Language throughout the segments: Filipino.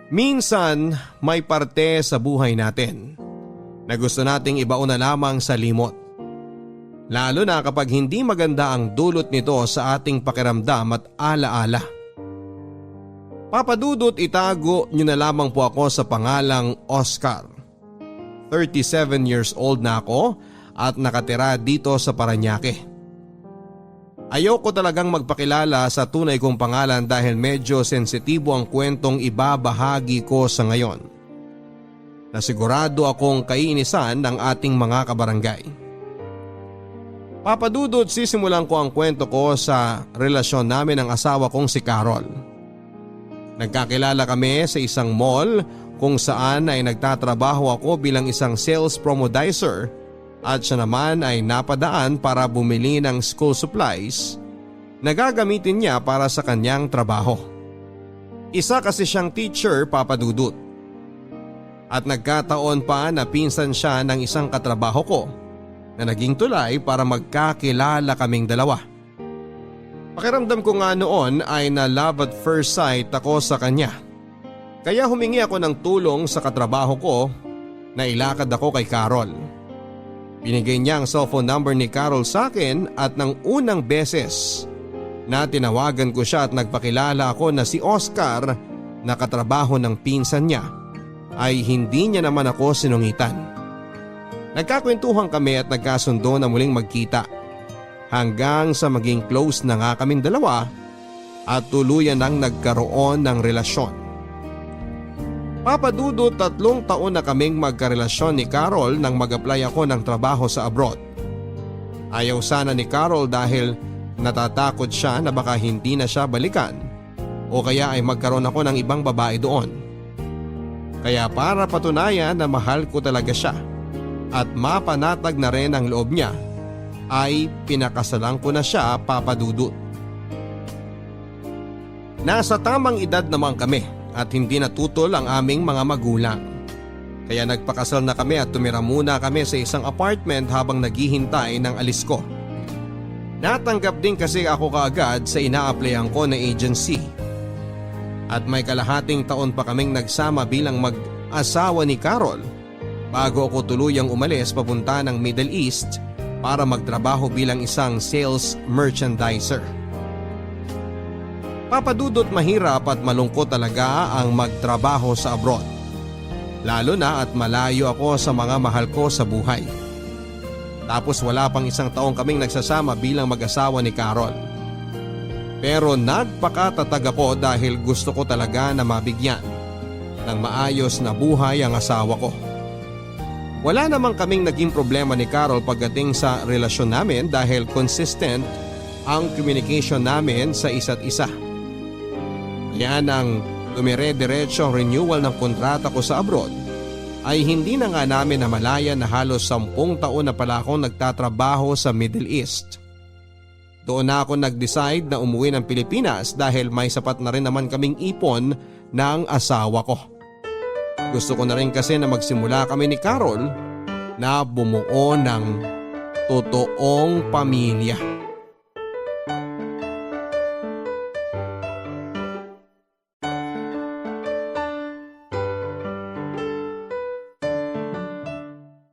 Minsan, may parte sa buhay natin na gusto nating ibaon na lamang sa limot. Lalo na kapag hindi maganda ang dulot nito sa ating pakiramdam at alaala. Papadudot, itago nyo na lamang po ako sa pangalang Oscar. 37 years old na ako at nakatira dito sa Parañaque. Ayoko talagang magpakilala sa tunay kong pangalan dahil medyo sensitibo ang kwentong ibabahagi ko sa ngayon. Nasigurado akong kaiinisan ng ating mga kabarangay. Papadudod, sisimulan ko ang kwento ko sa relasyon namin ng asawa kong si Carol. Nagkakilala kami sa isang mall kung saan ay nagtatrabaho ako bilang isang sales promodizer. At siya naman ay napadaan para bumili ng school supplies na gagamitin niya para sa kanyang trabaho. Isa kasi siyang teacher, Papadudut. At nagkataon pa na pinsan siya ng isang katrabaho ko na naging tulay para magkakilala kaming dalawa. Pakiramdam ko nga noon ay na love at first sight ako sa kanya. Kaya humingi ako ng tulong sa katrabaho ko na ilakad ako kay Carol. Binigay niya ang cellphone number ni Carol sa akin at nang unang beses na tinawagan ko siya at nagpakilala ako na si Oscar na katrabaho ng pinsan niya ay hindi niya naman ako sinungitan. Nagkakwentuhan kami at nagkasundo na muling magkita hanggang sa maging close na nga kaming dalawa at tuluyan nang nagkaroon ng relasyon. Papadudot, 3 taon na kaming magkarelasyon ni Carol nang mag-apply ako ng trabaho sa abroad. Ayaw sana ni Carol dahil natatakot siya na baka hindi na siya balikan o kaya ay magkaroon ako ng ibang babae doon. Kaya para patunayan na mahal ko talaga siya at mapanatag na rin ang loob niya ay pinakasalan ko na siya, Papadudot. Nasa tamang edad naman kami at hindi natutol ang aming mga magulang. Kaya nagpakasal na kami at tumira muna kami sa isang apartment habang naghihintay ng alis ko. Natanggap din kasi ako kaagad sa ina-applyan ko na agency. At may kalahating taon pa kaming nagsama bilang mag-asawa ni Carol bago ako tuluyang umalis papunta ng Middle East para magtrabaho bilang isang sales merchandiser. Papadudot, mahirap at malungkot talaga ang magtrabaho sa abroad. Lalo na at malayo ako sa mga mahal ko sa buhay. Tapos wala pang 1 taong kaming nagsasama bilang mag-asawa ni Carol. Pero nagpakatatag ako dahil gusto ko talaga na mabigyan ng maayos na buhay ang asawa ko. Wala namang kaming naging problema ni Carol pagdating sa relasyon namin dahil consistent ang communication namin sa isa't isa. Kaya nang dumire-diretso ang renewal ng kontrata ko sa abroad ay hindi na nga namin namalayan na halos 10 taon na pala akong nagtatrabaho sa Middle East. Doon na ako nag-decide na umuwi ng Pilipinas dahil may sapat na rin naman kaming ipon ng asawa ko. Gusto ko na rin kasi na magsimula kami ni Carol na bumuo ng totoong pamilya.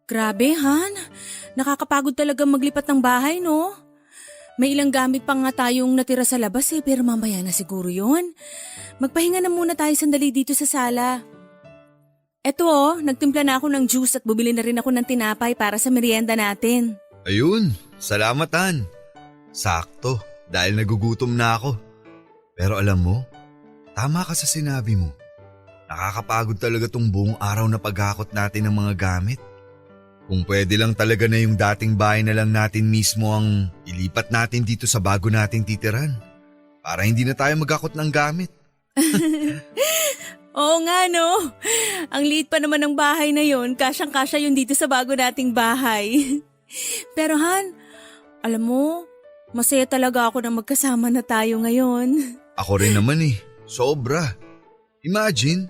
Grabe, Han. Nakakapagod talaga maglipat ng bahay, no? May ilang gamit pa nga tayong natira sa labas pero mamaya na siguro yon. Magpahinga na muna tayo sandali dito sa sala. Eto nagtimpla na ako ng juice at bumili na rin ako ng tinapay para sa merienda natin. Ayun, salamat Han. Sakto, dahil nagugutom na ako. Pero alam mo, tama ka sa sinabi mo. Nakakapagod talaga tong buong araw na paghakot natin ng mga gamit. Kung pwede lang talaga na yung dating bahay na lang natin mismo ang ilipat natin dito sa bago nating titiran. Para hindi na tayo maghakot ng gamit. Oo nga, no? Ang liit pa naman ng bahay na yon, kasyang-kasya yun dito sa bago nating bahay. Pero Han, alam mo, masaya talaga ako na magkasama na tayo ngayon. Ako rin naman sobra. Imagine,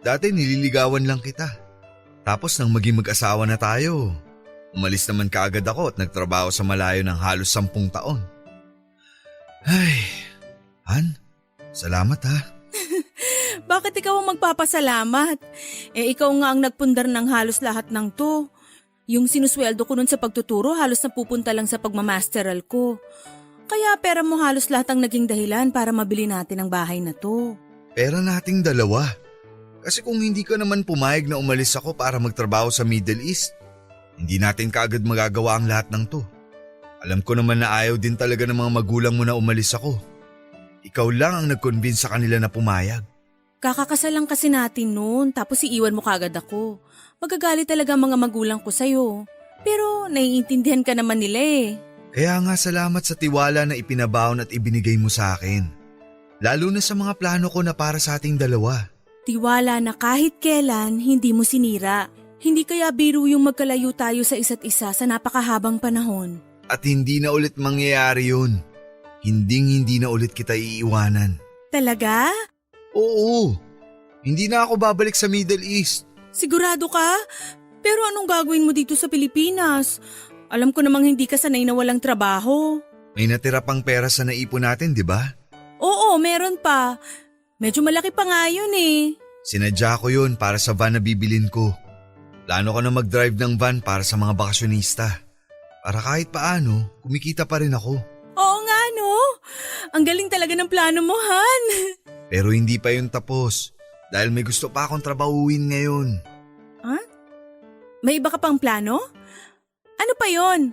dati nililigawan lang kita. Tapos nang maging mag-asawa na tayo, Umalis naman kaagad ako at nagtrabaho sa malayo ng halos 10 taon. Ay, Han, salamat ha. Bakit ikaw ang magpapasalamat? Ikaw nga ang nagpundar ng halos lahat ng to. Yung sinusweldo ko nun sa pagtuturo halos napupunta lang sa pagmamasteral ko. Kaya pera mo halos lahat ang naging dahilan para mabili natin ang bahay na to. Pera nating dalawa. Kasi kung hindi ka naman pumayag na umalis ako para magtrabaho sa Middle East, hindi natin kaagad magagawa ang lahat ng to. Alam ko naman na ayaw din talaga ng mga magulang mo na umalis ako. Ikaw lang ang nag-convince sa kanila na pumayag. Kakakasal lang kasi natin noon tapos iiwan mo kagad ako. Magagalit talaga ang mga magulang ko sa'yo. Pero naiintindihan ka naman nila eh. Kaya nga salamat sa tiwala na ipinabaon at ibinigay mo sa akin. Lalo na sa mga plano ko na para sa ating dalawa. Tiwala na kahit kailan hindi mo sinira. Hindi kaya biro yung magkalayo tayo sa isa't isa sa napakahabang panahon. At hindi na ulit mangyayari yun. Hindi na ulit kita iiwanan. Talaga? Oo. Hindi na ako babalik sa Middle East. Sigurado ka? Pero anong gagawin mo dito sa Pilipinas? Alam ko namang hindi ka sanay na walang trabaho. May natira pang pera sa naipon natin, di ba? Oo, meron pa. Medyo malaki pa nga yun eh. Sinadya ko yun para sa van na bibilin ko. Plano ko na mag-drive ng van para sa mga bakasyonista. Para kahit paano, kumikita pa rin ako. Oo nga no. Ang galing talaga ng plano mo, Han. Pero hindi pa yun tapos. Dahil may gusto pa akong trabahuin ngayon. Ha? May iba ka pang plano? Ano pa yon?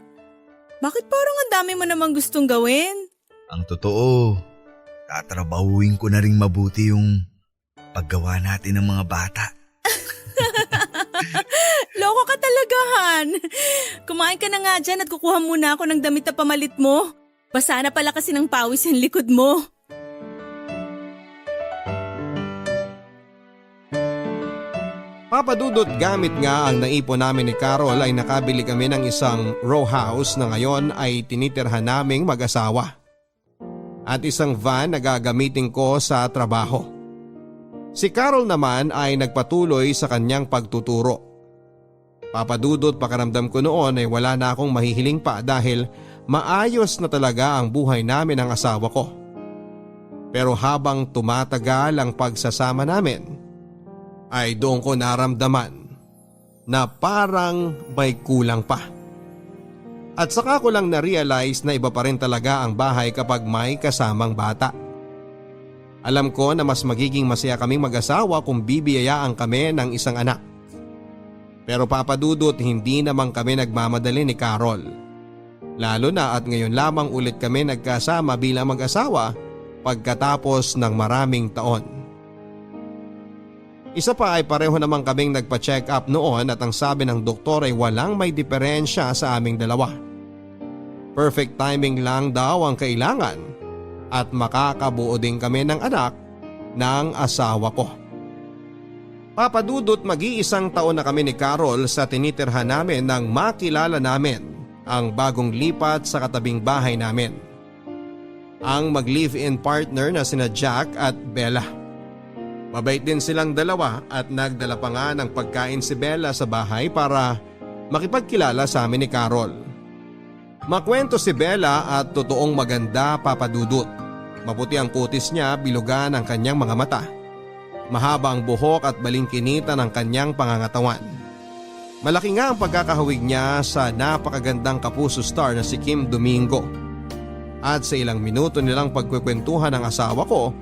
Bakit parang ang dami mo namang gustong gawin? Ang totoo, tatrabahuin ko na ring mabuti yung paggawa natin ng mga bata. Loko ka talaga, Han. Kumain ka na nga dyan at kukuha muna ako ng damit na pamalit mo. Basa na pala kasi ng pawis yung likod mo. Papadudot gamit nga ang naipon namin ni Carol ay nakabili kami ng isang row house na ngayon ay tinitirhan naming mag-asawa. At isang van na gagamitin ko sa trabaho. Si Carol naman ay nagpatuloy sa kanyang pagtuturo. Papadudot pakiramdam ko noon ay wala na akong mahihiling pa dahil maayos na talaga ang buhay namin ng asawa ko. Pero habang tumatagal ang pagsasama namin, ay doon ko naramdaman na parang may kulang pa. At saka ko lang na-realize na iba pa rin talaga ang bahay kapag may kasamang bata. Alam ko na mas magiging masaya kaming mag-asawa kung bibiyayaan kami ng isang anak. Pero papadudot hindi naman kami nagmamadali ni Carol. Lalo na at ngayon lamang ulit kami nagkasama bilang mag-asawa pagkatapos ng maraming taon. Isa pa ay pareho naman kaming nagpa-check up noon at ang sabi ng doktor ay walang may diferensya sa aming dalawa. Perfect timing lang daw ang kailangan at makakabuo din kami ng anak ng asawa ko. Papadudot mag-iisang taon na kami ni Carol sa tinitirhan namin nang makilala namin ang bagong lipat sa katabing bahay namin. Ang mag-live-in partner na sina Jack at Bella. Mabait din silang dalawa at nagdala pa nga ng pagkain si Bella sa bahay para makipagkilala sa amin ni Carol. Makwento si Bella at totoong maganda, Papadudot. Maputi ang kutis niya, bilugan ang kanyang mga mata. Mahaba ang buhok at balingkinita ng kanyang pangangatawan. Malaki nga ang pagkakahawig niya sa napakagandang kapuso star na si Kim Domingo. At sa ilang minuto nilang pagkukwentuhan ng asawa ko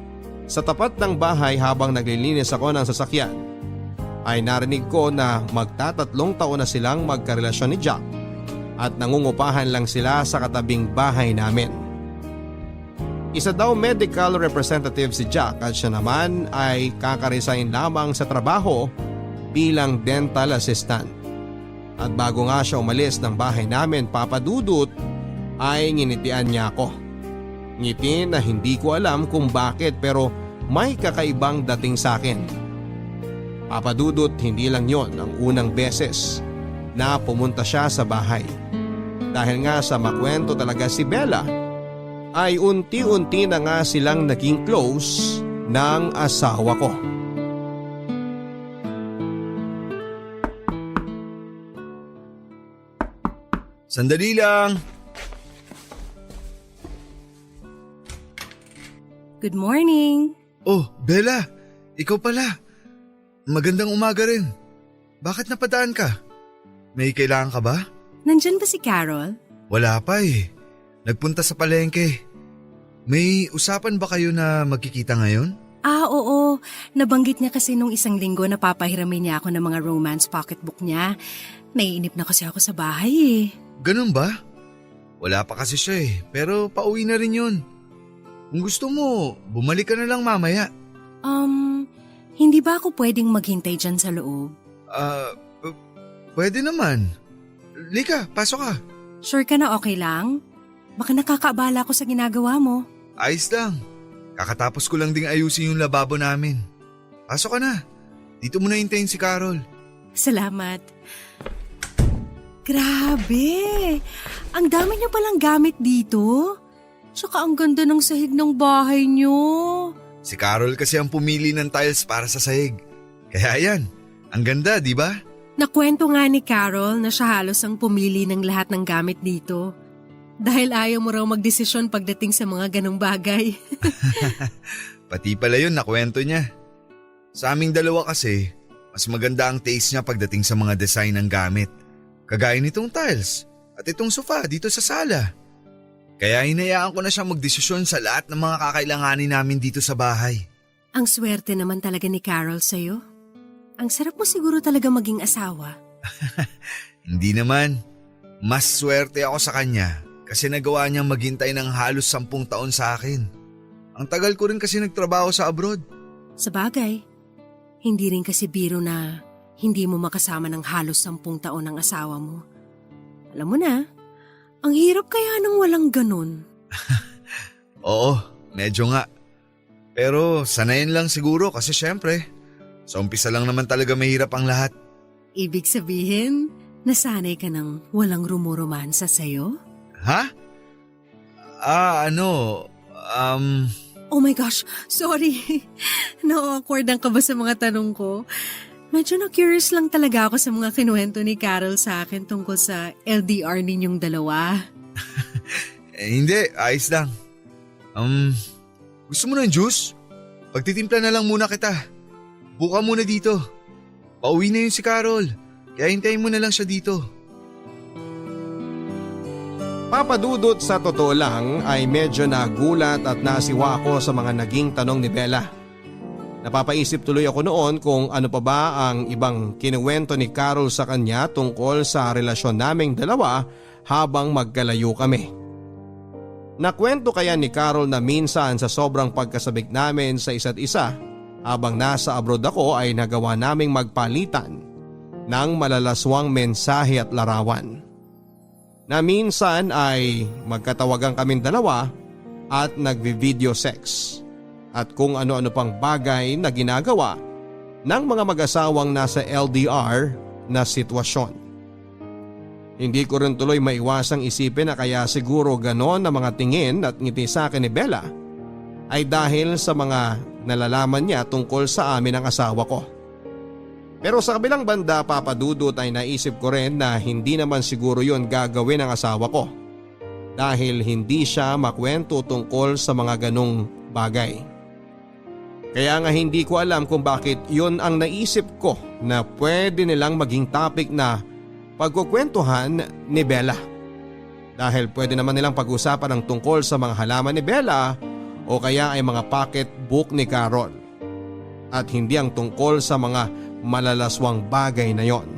sa tapat ng bahay habang naglilinis ako ng sasakyan, ay narinig ko na magtatatlong taon na silang magkarelasyon ni Jack at nangungupahan lang sila sa katabing bahay namin. Isa daw medical representative si Jack at siya naman ay kakaresign lamang sa trabaho bilang dental assistant. At bago nga siya umalis ng bahay namin, Papadudot, ay nginitian niya ako. Ngiti na hindi ko alam kung bakit pero may kakaibang dating sa akin. Papadudot, hindi lang yon ang unang beses na pumunta siya sa bahay. Dahil nga sa makwento talaga si Bella, ay unti-unti na nga silang naging close ng asawa ko. Sandali lang. Good morning. Oh, Bella. Ikaw pala. Magandang umaga rin. Bakit napadaan ka? May kailangan ka ba? Nandyan ba si Carol? Wala pa eh. Nagpunta sa palengke. May usapan ba kayo na magkikita ngayon? Oo. Nabanggit niya kasi nung isang linggo na papahiramin niya ako ng mga romance pocketbook niya. Naiinip na kasi ako sa bahay eh. Ganun ba? Wala pa kasi siya eh, pero pauwi na rin yun. Kung gusto mo, bumalik ka na lang mamaya. Hindi ba ako pwedeng maghintay dyan sa loob? Pwede naman. Lika, pasok ka. Sure ka na okay lang? Baka nakakaabala ako sa ginagawa mo. Ayos lang. Kakatapos ko lang ding ayusin yung lababo namin. Pasok ka na. Dito mo na hintayin si Carol. Salamat. Grabe! Ang dami niyo palang gamit dito. Tsaka ang ganda ng sahig ng bahay niyo. Si Carol kasi ang pumili ng tiles para sa sahig. Kaya yan, ang ganda, di ba? Nakwento nga ni Carol na siya halos ang pumili ng lahat ng gamit dito. Dahil ayaw mo raw magdesisyon pagdating sa mga ganong bagay. Pati pala yun nakwento niya. Sa aming dalawa kasi, mas maganda ang taste niya pagdating sa mga design ng gamit. Kagaya nitong tiles at itong sofa dito sa sala. Kaya hinayaan ko na siya magdesisyon sa lahat ng mga kakailanganin namin dito sa bahay. Ang swerte naman talaga ni Carol sa'yo. Ang sarap mo siguro talaga maging asawa. Hindi naman. Mas swerte ako sa kanya kasi nagawa niyang maghintay ng halos 10 taon sa akin. Ang tagal ko rin kasi nagtrabaho sa abroad. Sa bagay, hindi rin kasi biro na hindi mo makasama ng halos 10 taon ng asawa mo. Alam mo na, ang hirap kaya nang walang ganun. Oo, medyo nga. Pero sanayin lang siguro kasi syempre, sa umpisa lang naman talaga mahirap ang lahat. Ibig sabihin, nasanay ka ng walang rumoromansa sa'yo? Ha? Oh my gosh, sorry. Na-awkward ka ba sa mga tanong ko? Medyo na-curious lang talaga ako sa mga kinuwento ni Carol sa akin tungkol sa LDR ninyong dalawa. Hindi, ayos lang. Gusto mo ng juice? Pagtitimpla na lang muna kita. Buka muna dito. Pauwi na yun si Carol. Kaya hintayin mo na lang siya dito. Papadudot, sa totoo lang ay medyo nagulat at nasiwa ako sa mga naging tanong ni Bella. Napapaisip tuloy ako noon kung ano pa ba ang ibang kinuwento ni Carol sa kanya tungkol sa relasyon naming dalawa habang magkalayo kami. Nakwento kaya ni Carol na minsan sa sobrang pagkasabik namin sa isa't isa habang nasa abroad ako ay nagawa naming magpalitan ng malalaswang mensahe at larawan. Na minsan ay magkatawagan kaming dalawa at nagvi-video sex at kung ano-ano pang bagay na ginagawa ng mga mag-asawang nasa LDR na sitwasyon. Hindi ko rin tuloy maiwasang isipin na kaya siguro ganon na mga tingin at ngiti sa akin ni Bella ay dahil sa mga nalalaman niya tungkol sa amin ng asawa ko. Pero sa kabilang banda, Papadudot, ay naisip ko rin na hindi naman siguro yun gagawin ng asawa ko dahil hindi siya makwento tungkol sa mga ganong bagay. Kaya nga hindi ko alam kung bakit yun ang naisip ko na pwede nilang maging topic na pagkukwentuhan ni Bella. Dahil pwede naman nilang pag-usapan ang tungkol sa mga halaman ni Bella o kaya ay mga pocketbook ni Carol. At hindi ang tungkol sa mga malalaswang bagay na yon.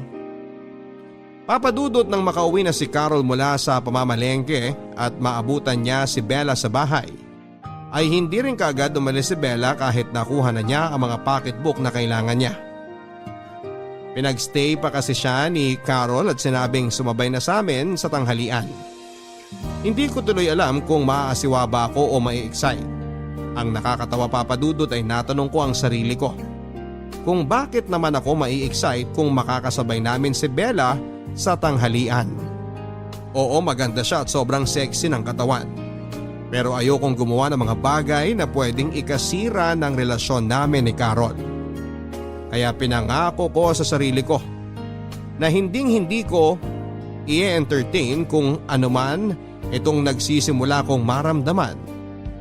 Papadudot, nang makauwi na si Carol mula sa pamamalengke at maabutan niya si Bella sa bahay, ay hindi rin kaagad umalis si Bella kahit nakuha na niya ang mga pocketbook na kailangan niya. Pinagstay pa kasi siya ni Carol at sinabing sumabay na sa amin sa tanghalian. Hindi ko tuloy alam kung maaasiwa ba ako o mai-excite. Ang nakakatawa, Papadudot, ay natanong ko ang sarili ko kung bakit naman ako mai-excite kung makakasabay namin si Bella sa tanghalian. Oo, maganda siya at sobrang sexy ng katawan. Pero ayokong gumawa ng mga bagay na pwedeng ikasira ng relasyon namin ni Carol. Kaya pinangako ko sa sarili ko na hindi ko i-entertain kung anuman itong nagsisimula kong maramdaman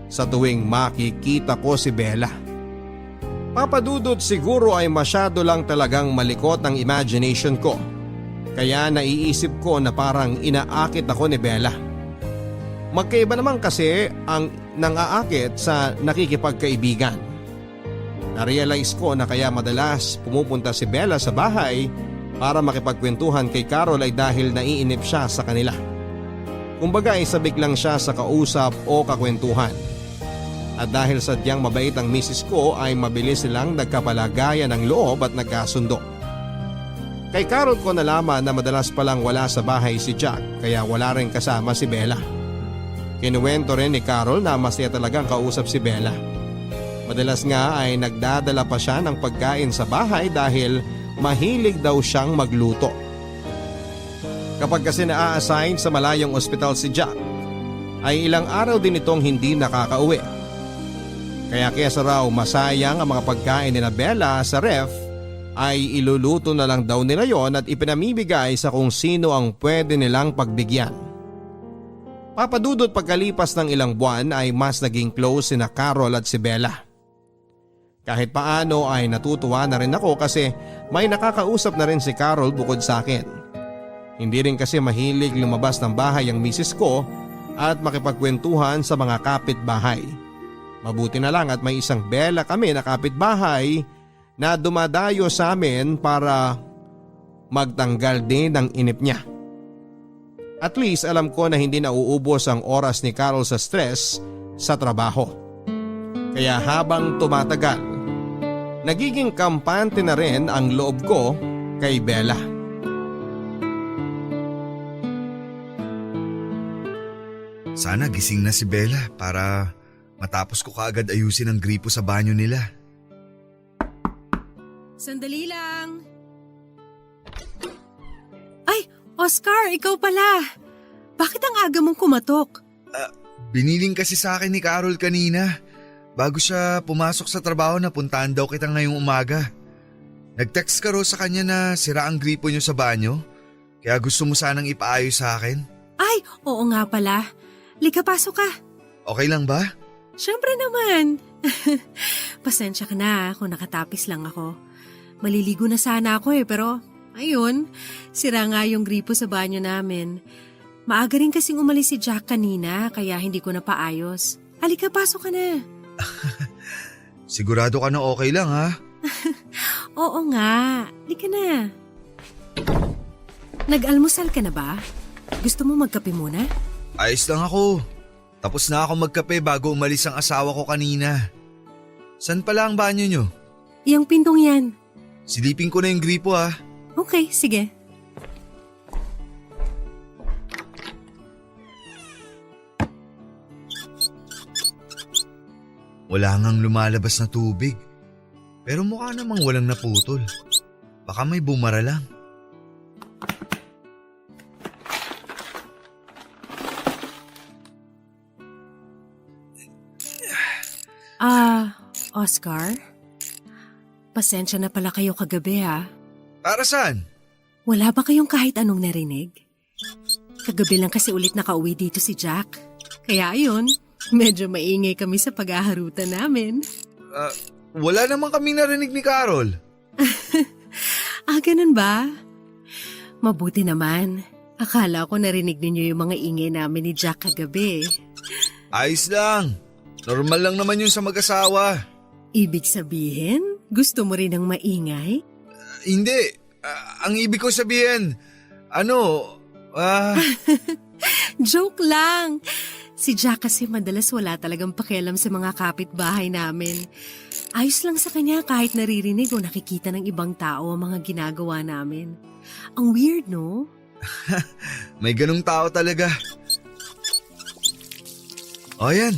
sa tuwing makikita ko si Bella. Papadudot siguro ay masyado lang talagang malikot ang imagination ko. Kaya naiisip ko na parang inaakit ako ni Bella. Magkaiba naman kasi ang nangaakit sa nakikipagkaibigan. Narealize ko na kaya madalas pumupunta si Bella sa bahay para makipagkwentuhan kay Carol ay dahil naiinip siya sa kanila. Kumbaga ay sabik lang siya sa kausap o kakwentuhan. At dahil sadyang mabait ang misis ko ay mabilis silang nagkapalagayan ng loob at nagkasundo. Kay Carol ko nalaman na madalas palang wala sa bahay si Jack kaya wala rin kasama si Bella. Kinuwento rin ni Carol na masaya talagang kausap si Bella. Madalas nga ay nagdadala pa siya ng pagkain sa bahay dahil mahilig daw siyang magluto. Kapag kasi na-assign sa malayong ospital si Jack, ay ilang araw din itong hindi nakakauwi. Kaya kesa raw masayang ang mga pagkain ni Bella sa ref, ay iluluto na lang daw nila yon at ipinamimigay sa kung sino ang pwede nilang pagbigyan. Papadudot pagkalipas ng ilang buwan ay mas naging close sina Carol at si Bella. Kahit paano ay natutuwa na rin ako kasi may nakakausap na rin si Carol bukod sa akin. Hindi rin kasi mahilig lumabas ng bahay ang misis ko at makipagkwentuhan sa mga kapitbahay. Mabuti na lang at may isang Bella kami na kapitbahay na dumadayo sa amin para magtanggal din ng inip niya. At least alam ko na hindi nauubos ang oras ni Carol sa stress sa trabaho. Kaya habang tumatagal, nagiging kampante na rin ang loob ko kay Bella. Sana gising na si Bella para matapos ko kaagad ayusin ang gripo sa banyo nila. Sandali lang. Ay, Oscar, ikaw pala. Bakit ang aga mong kumatok? Biniling kasi sa akin ni Carol kanina. Bago siya pumasok sa trabaho na puntahan daw kita ngayong umaga. Nag-text ka raw sa kanya na sira ang gripo niyo sa banyo. Kaya gusto mo sanang ipaayos sa akin. Ay, oo nga pala. Lika, pasok ka. Okay lang ba? Siyempre naman. Pasensya ka na kung nakatapis lang ako. Maliligo na sana ako pero ayun, sira nga yung gripo sa banyo namin. Maaga rin kasing umalis si Jack kanina kaya hindi ko na paayos. Halika, pasok ka na. Sigurado ka na okay lang ha? Oo nga, halika na. Nag-almusal ka na ba? Gusto mo magkape muna? Ayos lang ako. Tapos na ako magkape bago umalis ang asawa ko kanina. San pala ang banyo nyo? Yang pintong yan. Silipin ko na yung gripo ha. Okay, sige. Wala ngang lumalabas na tubig. Pero mukha namang walang naputol. Baka may bumara lang. Oscar? Pasensya na pala kayo kagabi ha. Para saan? Wala ba kayong kahit anong narinig? Kagabi lang kasi ulit nakauwi dito si Jack. Kaya ayun, medyo maingay kami sa pag-aharutan namin. Wala naman kaming narinig ni Carol. Ganun ba? Mabuti naman. Akala ko narinig ninyo yung mga ingay namin ni Jack kagabi. Ayos lang. Normal lang naman yun sa mag-asawa. Ibig sabihin, gusto mo rin ng maingay? Hindi. Ang ibig ko sabihin, Joke lang. Si Jack kasi madalas wala talagang pakialam sa mga kapitbahay namin. Ayos lang sa kanya kahit naririnig o nakikita ng ibang tao ang mga ginagawa namin. Ang weird, no? May ganung tao talaga. O yan,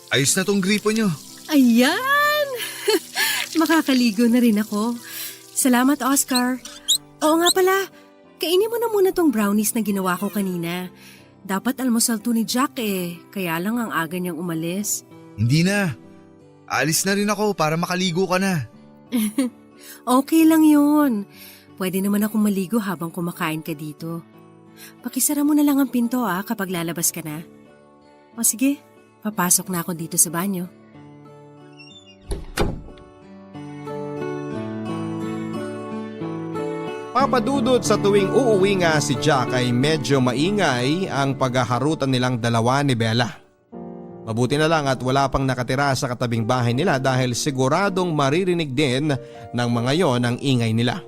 ayos na tong gripo nyo. Ayan! Makakaligo na rin ako. Salamat, Oscar. Oo nga pala, kainin mo na muna tong brownies na ginawa ko kanina. Dapat almusal to ni Jack kaya lang ang aga niyang umalis. Hindi na. Alis na rin ako para makaligo ka na. Okay lang yun. Pwede naman akong maligo habang kumakain ka dito. Pakisara mo na lang ang pinto kapag lalabas ka na. O sige, papasok na ako dito sa banyo. Papadudod sa tuwing uuwi nga si Jack ay medyo maingay ang paghaharutan nilang dalawa ni Bella. Mabuti na lang at wala pang nakatira sa katabing bahay nila dahil siguradong maririnig din ng mga yon ang ingay nila.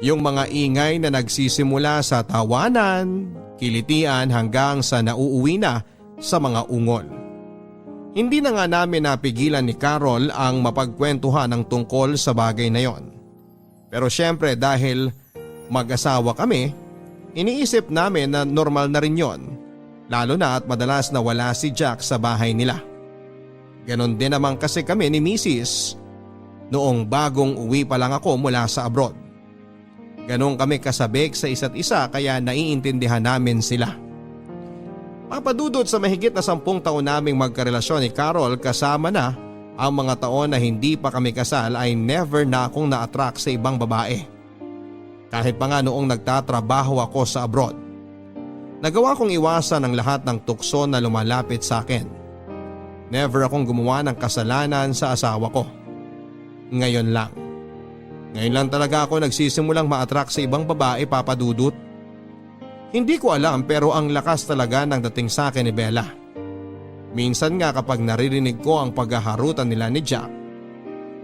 Yung mga ingay na nagsisimula sa tawanan, kilitian hanggang sa nauuwi na sa mga ungol. Hindi na nga namin napigilan ni Carol ang mapagkwentuhan ng tungkol sa bagay na yon. Pero syempre dahil mag-asawa kami, iniisip namin na normal na rin yon. Lalo na at madalas na wala si Jack sa bahay nila. Ganon din naman kasi kami ni Mrs. noong bagong uwi pa lang ako mula sa abroad. Ganon kami kasabik sa isa't isa kaya naiintindihan namin sila. Papadudod sa mahigit na 10 taon naming magkarelasyon ni Carol kasama na ang mga taon na hindi pa kami kasal ay never na akong na-attract sa ibang babae. Kahit pa nga noong nagtatrabaho ako sa abroad. Nagawa kong iwasan ang lahat ng tukso na lumalapit sa akin. Never akong gumawa ng kasalanan sa asawa ko. Ngayon lang. Ngayon lang talaga ako nagsisimulang ma-attract sa ibang babae, Papadudot. Hindi ko alam pero ang lakas talaga ng dating sa akin ni Bella. Minsan nga kapag naririnig ko ang paghaharutan nila ni Jack,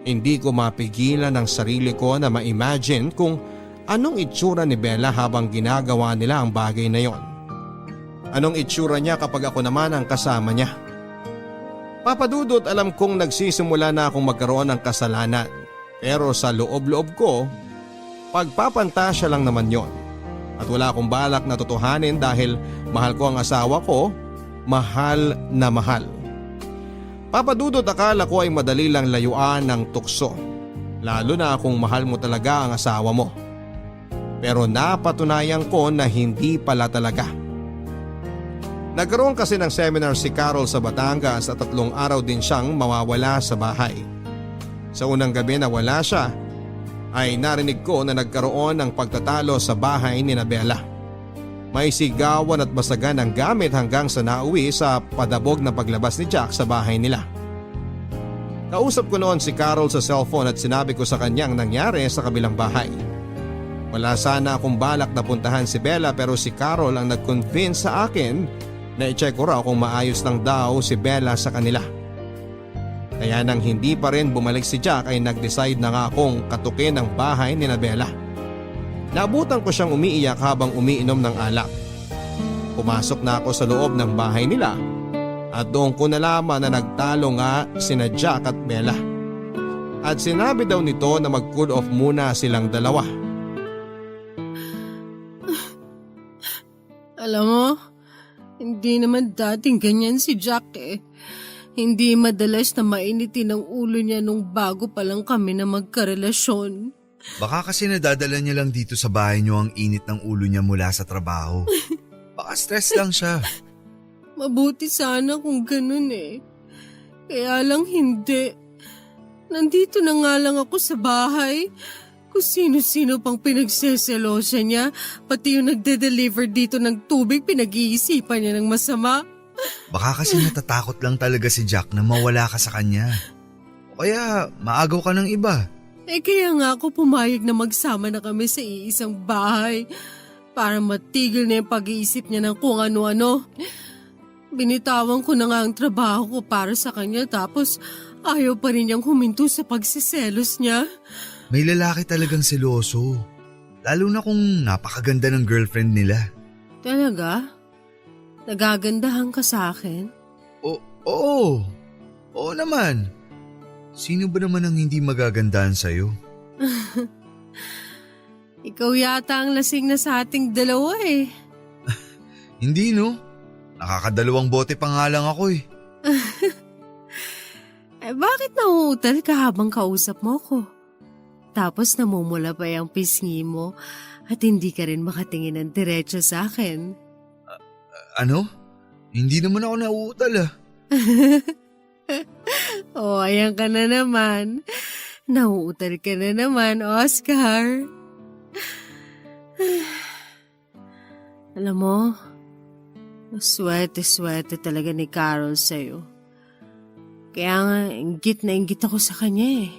hindi ko mapigilan ang sarili ko na ma-imagine kung anong itsura ni Bella habang ginagawa nila ang bagay na yon. Anong itsura niya kapag ako naman ang kasama niya. Papadudot, alam kong nagsisimula na akong magkaroon ng kasalanan. Pero sa loob-loob ko, pagpapantasya lang naman yon. At wala akong balak na totohanin dahil mahal ko ang asawa ko, mahal na mahal. Papadudot, akala ko ay madali lang layuan ng tukso. Lalo na kung mahal mo talaga ang asawa mo. Pero napatunayan ko na hindi pala talaga. Nagkaroon kasi ng seminar si Carol sa Batangas at 3 araw din siyang mawawala sa bahay. Sa unang gabi na wala siya, ay narinig ko na nagkaroon ng pagtatalo sa bahay ni Bella. May sigawan at basagan ng gamit hanggang sa nauwi sa padabog na paglabas ni Jack sa bahay nila. Kausap ko noon si Carol sa cellphone at sinabi ko sa kanyang nangyari sa kabilang bahay. Wala sana akong balak na puntahan si Bella pero si Carol ang nag-convince sa akin na i-check ko raw kung maayos lang daw si Bella sa kanila. Kaya nang hindi pa rin bumalik si Jack ay nag-decide na nga akong katukin ang bahay ni Bella. Naabutan ko siyang umiiyak habang umiinom ng alak. Pumasok na ako sa loob ng bahay nila at doon ko nalaman na nagtalo nga sina Jack at Bella. At sinabi daw nito na mag-cool off muna silang dalawa. Alam mo, hindi naman dating ganyan si Jack eh. Hindi madalas na mainitin ang ulo niya nung bago pa lang kami na magkarelasyon. Baka kasi nadadala niya lang dito sa bahay niyo ang init ng ulo niya mula sa trabaho. Baka stress lang siya. Mabuti sana kung ganun eh. Kaya lang hindi. Nandito na nga lang ako sa bahay. Kung sino-sino pang pinagseselosa niya, pati yung nagde-deliver dito ng tubig, pinag-iisipan niya ng masama. Baka kasi natatakot lang talaga si Jack na mawala ka sa kanya. O kaya maagaw ka ng iba. Kaya nga ako pumayag na magsama na kami sa iisang bahay para matigil na yung pag-iisip niya ng kung ano-ano. Binitawan ko na nga ang trabaho ko para sa kanya tapos ayaw pa rin niyang huminto sa pagsiselos niya. May lalaki talagang seloso. Lalo na kung napakaganda ng girlfriend nila. Talaga? Nagagandahan ka sa akin? Oo. Oo naman. Sino ba naman ang hindi magagandahan sa'yo? Ikaw yata ang lasing na sa ating dalawa eh. Hindi no. Nakakadalawang bote pa nga lang ako eh. Bakit nauutal ka habang kausap mo ko? Tapos namumula pa yung pisngi mo at hindi ka rin makatingin ng diretso sa akin. Ano? Hindi naman ako nauutal ah. Ayan ka na naman. Nauutal ka na naman, Oscar. Alam mo, swerte talaga ni Carol sa'yo. Kaya nga, inggit na inggit ako sa kanya eh.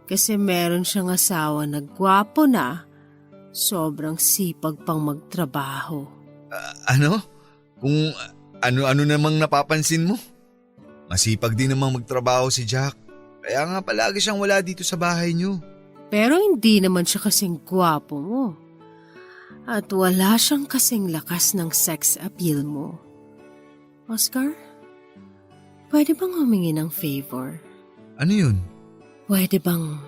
Kasi meron siyang asawa na gwapo na, sobrang sipag pang magtrabaho. Ano? Kung ano-ano namang napapansin mo? Masipag din namang magtrabaho si Jack. Kaya nga palagi siyang wala dito sa bahay niyo. Pero hindi naman siya kasing gwapo mo. At wala siyang kasing lakas ng sex appeal mo. Oscar, pwede bang humingi ng favor? Ano yun? Pwede bang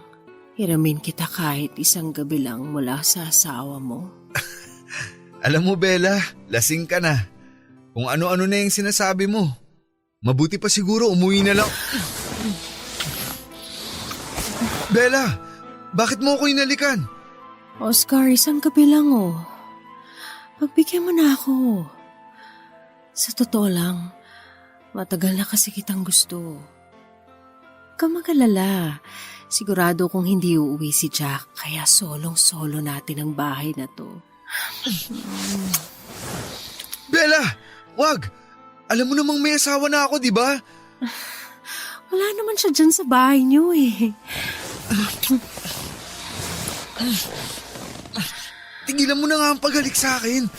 hiramin kita kahit isang gabi lang mula sa asawa mo? Alam mo Bella, lasing ka na. Kung ano-ano na yung sinasabi mo. Mabuti pa siguro umuwi na lang. Bella, bakit mo ako inalikan? Oscar, isang gabi lang oh. Pagbigyan mo na ako. Sa totoo lang, matagal na kasi kitang gusto. Huwag kang mag-alala. Sigurado kung hindi uuwi si Jack, kaya solong-solo natin ang bahay na to. Bella, wag! Alam mo namang may asawa na ako, di ba? Wala naman siya dyan sa bahay niyo eh. Tigilan mo na nga ang paghalik sa akin.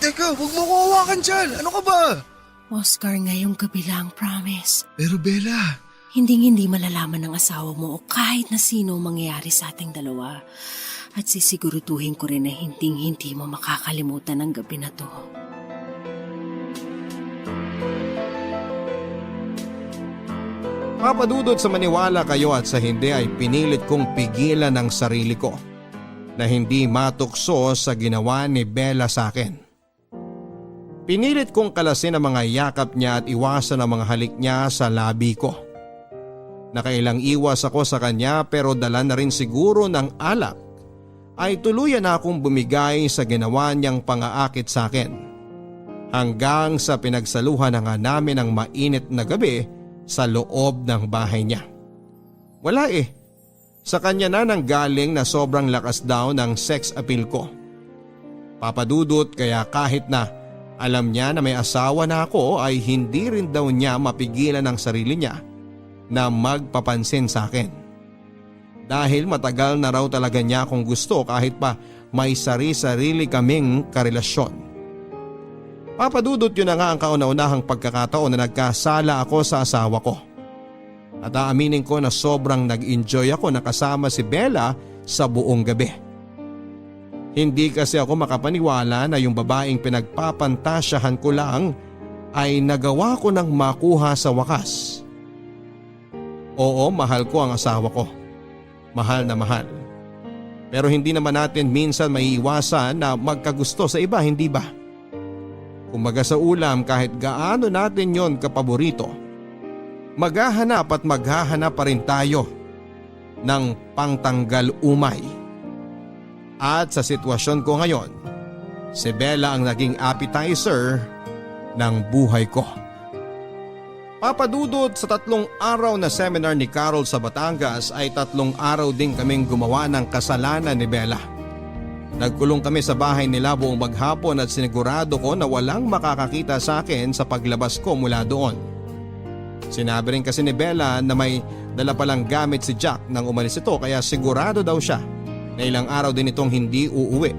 Teka, huwag mo ko hawakan dyan. Ano ka ba? Oscar, ngayong gabi lang, promise. Pero Bella... Hinding-hindi malalaman ng asawa mo o kahit na sino mangyayari sa ating dalawa. At sisiguruduhin ko rin na hinding-hindi mo makakalimutan ang gabi na to. Papadudot sa maniwala kayo at sa hindi ay pinilit kong pigilan ang sarili ko na hindi matukso sa ginawa ni Bella sa akin. Pinilit kong kalasin ang mga yakap niya at iwasan ang mga halik niya sa labi ko. Nakailang iwas ako sa kanya pero dala na rin siguro ng alak ay tuluyan na akong bumigay sa ginawa niyang pangaakit sa akin. Hanggang sa pinagsaluhan na nga namin ang mainit na gabi sa loob ng bahay niya. Wala eh. Sa kanya na nanggaling na sobrang lakas daw ng sex appeal ko. Papadudot kaya kahit na alam niya na may asawa na ako ay hindi rin daw niya mapigilan ang sarili niya na magpapansin sa akin. Dahil matagal na raw talaga niya akong gusto kahit pa may sari-sarili kaming karelasyon. Papadudot yun na nga ang kauna-unahang pagkakataon na nagkasala ako sa asawa ko. At aaminin ko na sobrang nag-enjoy ako na kasama si Bella sa buong gabi. Hindi kasi ako makapaniwala na yung babaeng pinagpapantasyahan ko lang ay nagawa ko ng makuha sa wakas. Oo, mahal ko ang asawa ko. Mahal na mahal. Pero hindi naman natin minsan maiiwasan na magkagusto sa iba, hindi ba? Kumbaga sa ulam kahit gaano natin yon kapaborito, maghahanap at maghahanap pa rin tayo ng pangtanggal umay. At sa sitwasyon ko ngayon, si Bella ang naging appetizer ng buhay ko. Papadudot sa 3 araw na seminar ni Carol sa Batangas ay 3 araw din kaming gumawa ng kasalanan ni Bella. Nagkulong kami sa bahay nila buong maghapon at sinigurado ko na walang makakakita sa akin sa paglabas ko mula doon. Sinabi rin kasi ni Bella na may dala palang gamit si Jack nang umalis ito kaya sigurado daw siya na ilang araw din itong hindi uuwi.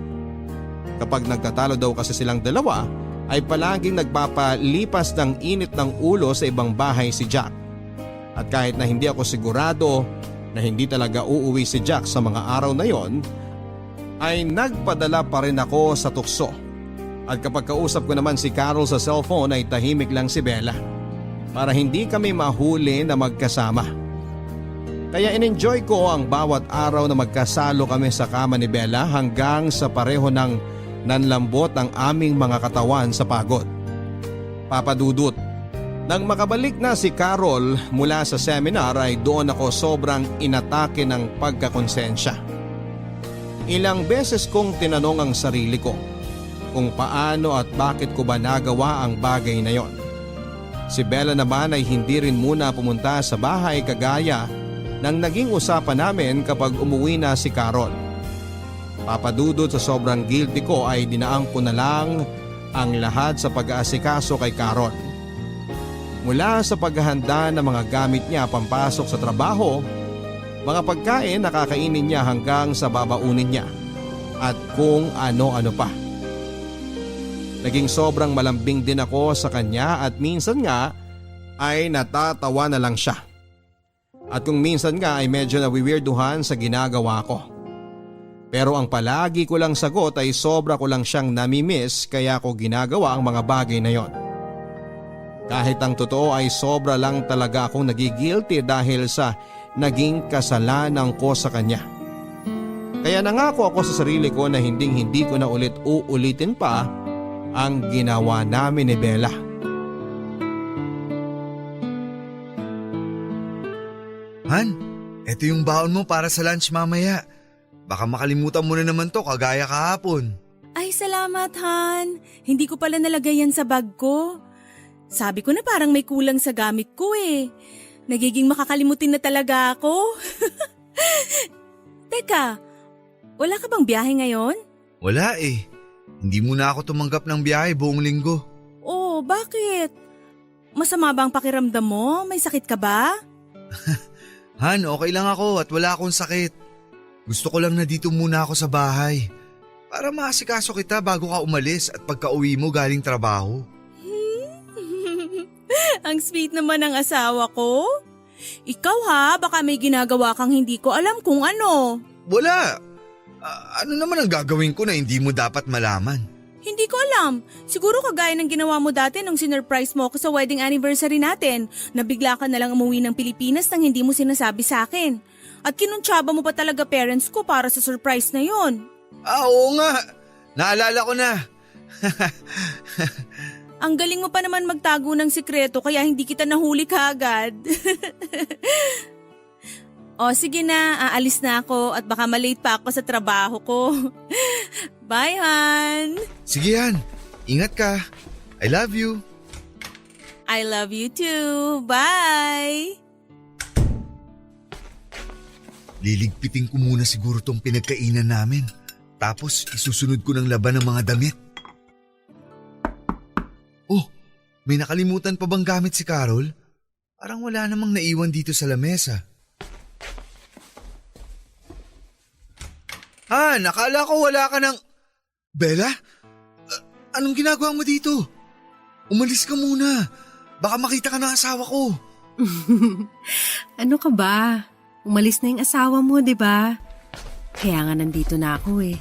Kapag nagtatalo daw kasi silang dalawa ay palaging nagpapalipas ng init ng ulo sa ibang bahay si Jack. At kahit na hindi ako sigurado na hindi talaga uuwi si Jack sa mga araw na yon, ay nagpadala pa rin ako sa tukso. At kapag kausap ko naman si Carol sa cellphone ay tahimik lang si Bella para hindi kami mahuli na magkasama. Kaya in-enjoy ko ang bawat araw na magkasalo kami sa kama ni Bella hanggang sa pareho ng nanlambot ang aming mga katawan sa pagod. Papadudot, nang makabalik na si Carol mula sa seminar ay doon ako sobrang inatake ng pagkakonsensya. Ilang beses kong tinanong ang sarili ko kung paano at bakit ko ba nagawa ang bagay na yon. Si Bella naman ay hindi rin muna pumunta sa bahay kagaya ng naging usapan namin kapag umuwi na si Carol. Papadudot sa sobrang guilty ko ay dinaang ko na lang ang lahat sa pag-aasikaso kay Carol. Mula sa paghahanda ng mga gamit niya pampasok sa trabaho, mga pagkain na kakainin niya hanggang sa babaunin niya at kung ano-ano pa. Naging sobrang malambing din ako sa kanya at minsan nga ay natatawa na lang siya. At kung minsan nga ay medyo nawiwirduhan sa ginagawa ko. Pero ang palagi ko lang sagot ay sobra ko lang siyang namimiss kaya ko ginagawa ang mga bagay na yon. Kahit ang totoo ay sobra lang talaga akong nagigilty dahil sa naging kasalanan ko sa kanya. Kaya nangako ako sa sarili ko na hindi ko na ulit uulitin pa ang ginawa namin ni Bella. Han, eto yung baon mo para sa lunch mamaya. Baka makalimutan mo na naman to kagaya kahapon. Ay, salamat, Han. Hindi ko pala nalagay yan sa bag ko. Sabi ko na parang may kulang sa gamit ko eh. Nagiging makakalimutin na talaga ako. Teka, wala ka bang biyahe ngayon? Wala eh. Hindi mo na ako tumanggap ng biyahe buong linggo. Oh, bakit? Masama ba ang pakiramdam mo? May sakit ka ba? Han, okay lang ako at wala akong sakit. Gusto ko lang na dito muna ako sa bahay. Para maasikaso kita bago ka umalis at pagka-uwi mo galing trabaho. Ang sweet naman ng asawa ko. Ikaw ha, baka may ginagawa kang hindi ko alam kung ano. Wala. Ano naman ang gagawin ko na hindi mo dapat malaman? Hindi ko alam. Siguro kagaya ng ginawa mo dati nung sinurprise mo ako sa wedding anniversary natin. Nabigla ka na lang umuwi ng Pilipinas nang hindi mo sinasabi sa akin. At kinuntsaba mo pa talaga parents ko para sa surprise na yon. Oo nga. Naalala ko na. Ang galing mo pa naman magtago ng sikreto kaya hindi kita nahuli kaagad. O sige na, aalis na ako at baka malate pa ako sa trabaho ko. Bye, Han! Sige Han, ingat ka. I love you. I love you too. Bye! Liligpitin ko muna siguro tong pinagkainan namin. Tapos isusunod ko ng laban ng mga damit. Oh, may nakalimutan pa bang gamit si Carol? Parang wala namang naiwan dito sa lamesa. Nakala ko wala ka ng… Bella? Anong ginagawa mo dito? Umalis ka muna. Baka makita ka ng asawa ko. Ano ka ba? Umalis na yung asawa mo, di ba? Kaya nga nandito na ako eh.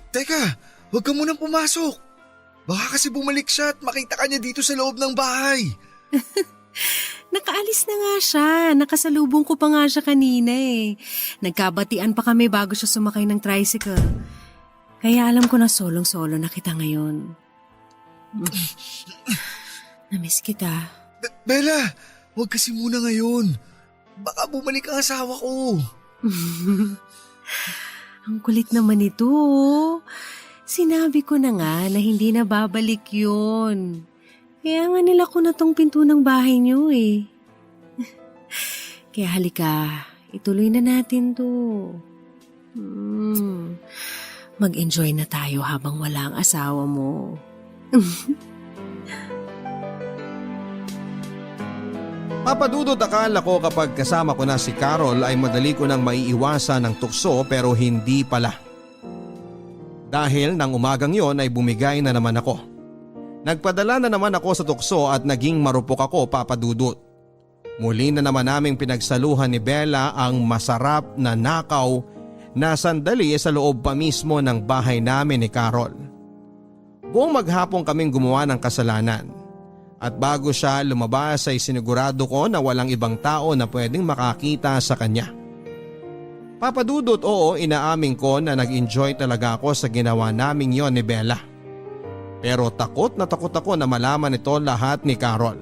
Teka, huwag ka munang pumasok. Baka kasi bumalik siya at makita ka niya dito sa loob ng bahay. Nakaalis na nga siya. Nakasalubong ko pa nga siya kanina eh. Nagkabatian pa kami bago siya sumakay ng tricycle. Kaya alam ko na solong-solo na kita ngayon. Namiss kita. Bella, huwag kasi muna ngayon. Baka bumalik ang asawa ko. Ang kulit naman ito. Sinabi ko na nga na hindi na babalik yun. Kaya nga nila ko na tong pinto ng bahay niyo eh. Kaya halika, ituloy na natin to. Mag-enjoy na tayo habang wala ang asawa mo. Papadudot akala ko kapag kasama ko na si Carol ay madali ko nang maiiwasan ng tukso pero hindi pala. Dahil nang umagang yon ay bumigay na naman ako. Nagpadala na naman ako sa tukso at naging marupok ako, Papadudot. Muli na naman naming pinagsaluhan ni Bella ang masarap na nakaw na sandali sa loob pa mismo ng bahay namin ni Carol. Buong maghapon kaming gumawa ng kasalanan. At bago siya lumabas ay sinigurado ko na walang ibang tao na pwedeng makakita sa kanya. Papadudot, oo, inaamin ko na nag-enjoy talaga ako sa ginawa naming yon ni Bella. Pero takot na takot ako na malaman ito lahat ni Carol.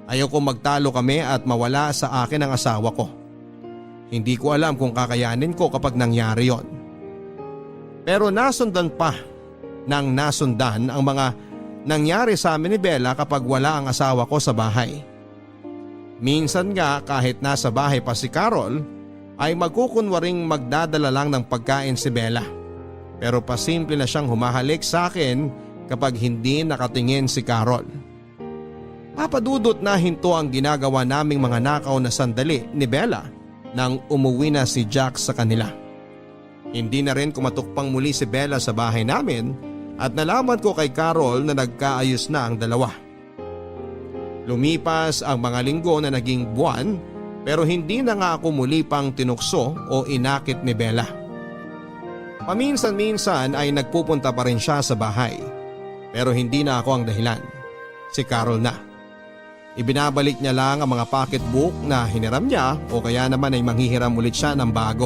Ayoko magtalo kami at mawala sa akin ang asawa ko. Hindi ko alam kung kakayanin ko kapag nangyari yon. Pero nasundan pa nang nasundan ang mga nangyari sa amin ni Bella kapag wala ang asawa ko sa bahay. Minsan nga kahit nasa bahay pa si Carol ay magkukunwaring magdadala lang ng pagkain si Bella. pero pasimple na siyang humahalik sa akin kapag hindi nakatingin si Carol. Papadudot na hinto ang ginagawa naming mga nakaw na sandali ni Bella nang umuwi na si Jack sa kanila. Hindi na rin kumatukpang muli si Bella sa bahay namin at nalaman ko kay Carol na nagkaayos na ang dalawa. Lumipas ang mga linggo na naging buwan pero hindi na nga ako muli pang tinukso o inakit ni Bella. Paminsan-minsan ay nagpupunta pa rin siya sa bahay pero hindi na ako ang dahilan. Si Carol na. Ibinabalik niya lang ang mga pocketbook na hiniram niya o kaya naman ay manghihiram ulit siya ng bago.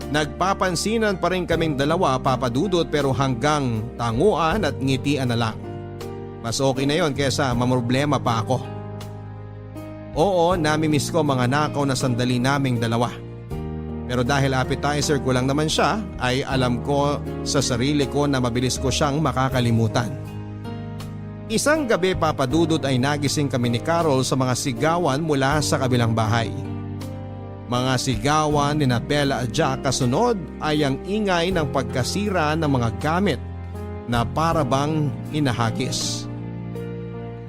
Nagpapansinan pa rin kaming dalawa, Papadudot, pero hanggang tanguan at ngitian na lang. Mas okay na yon kesa mamroblema pa ako. Oo, namimiss ko mga nakaw na sandali naming dalawa. Pero dahil appetizer ko lang naman siya, ay alam ko sa sarili ko na mabilis ko siyang makakalimutan. Isang gabi, Papadudot, ay nagising kami ni Carol sa mga sigawan mula sa kabilang bahay. Mga sigawan ni Bella at Jack, kasunod ay ang ingay ng pagkasira ng mga gamit na para bang hinahagis.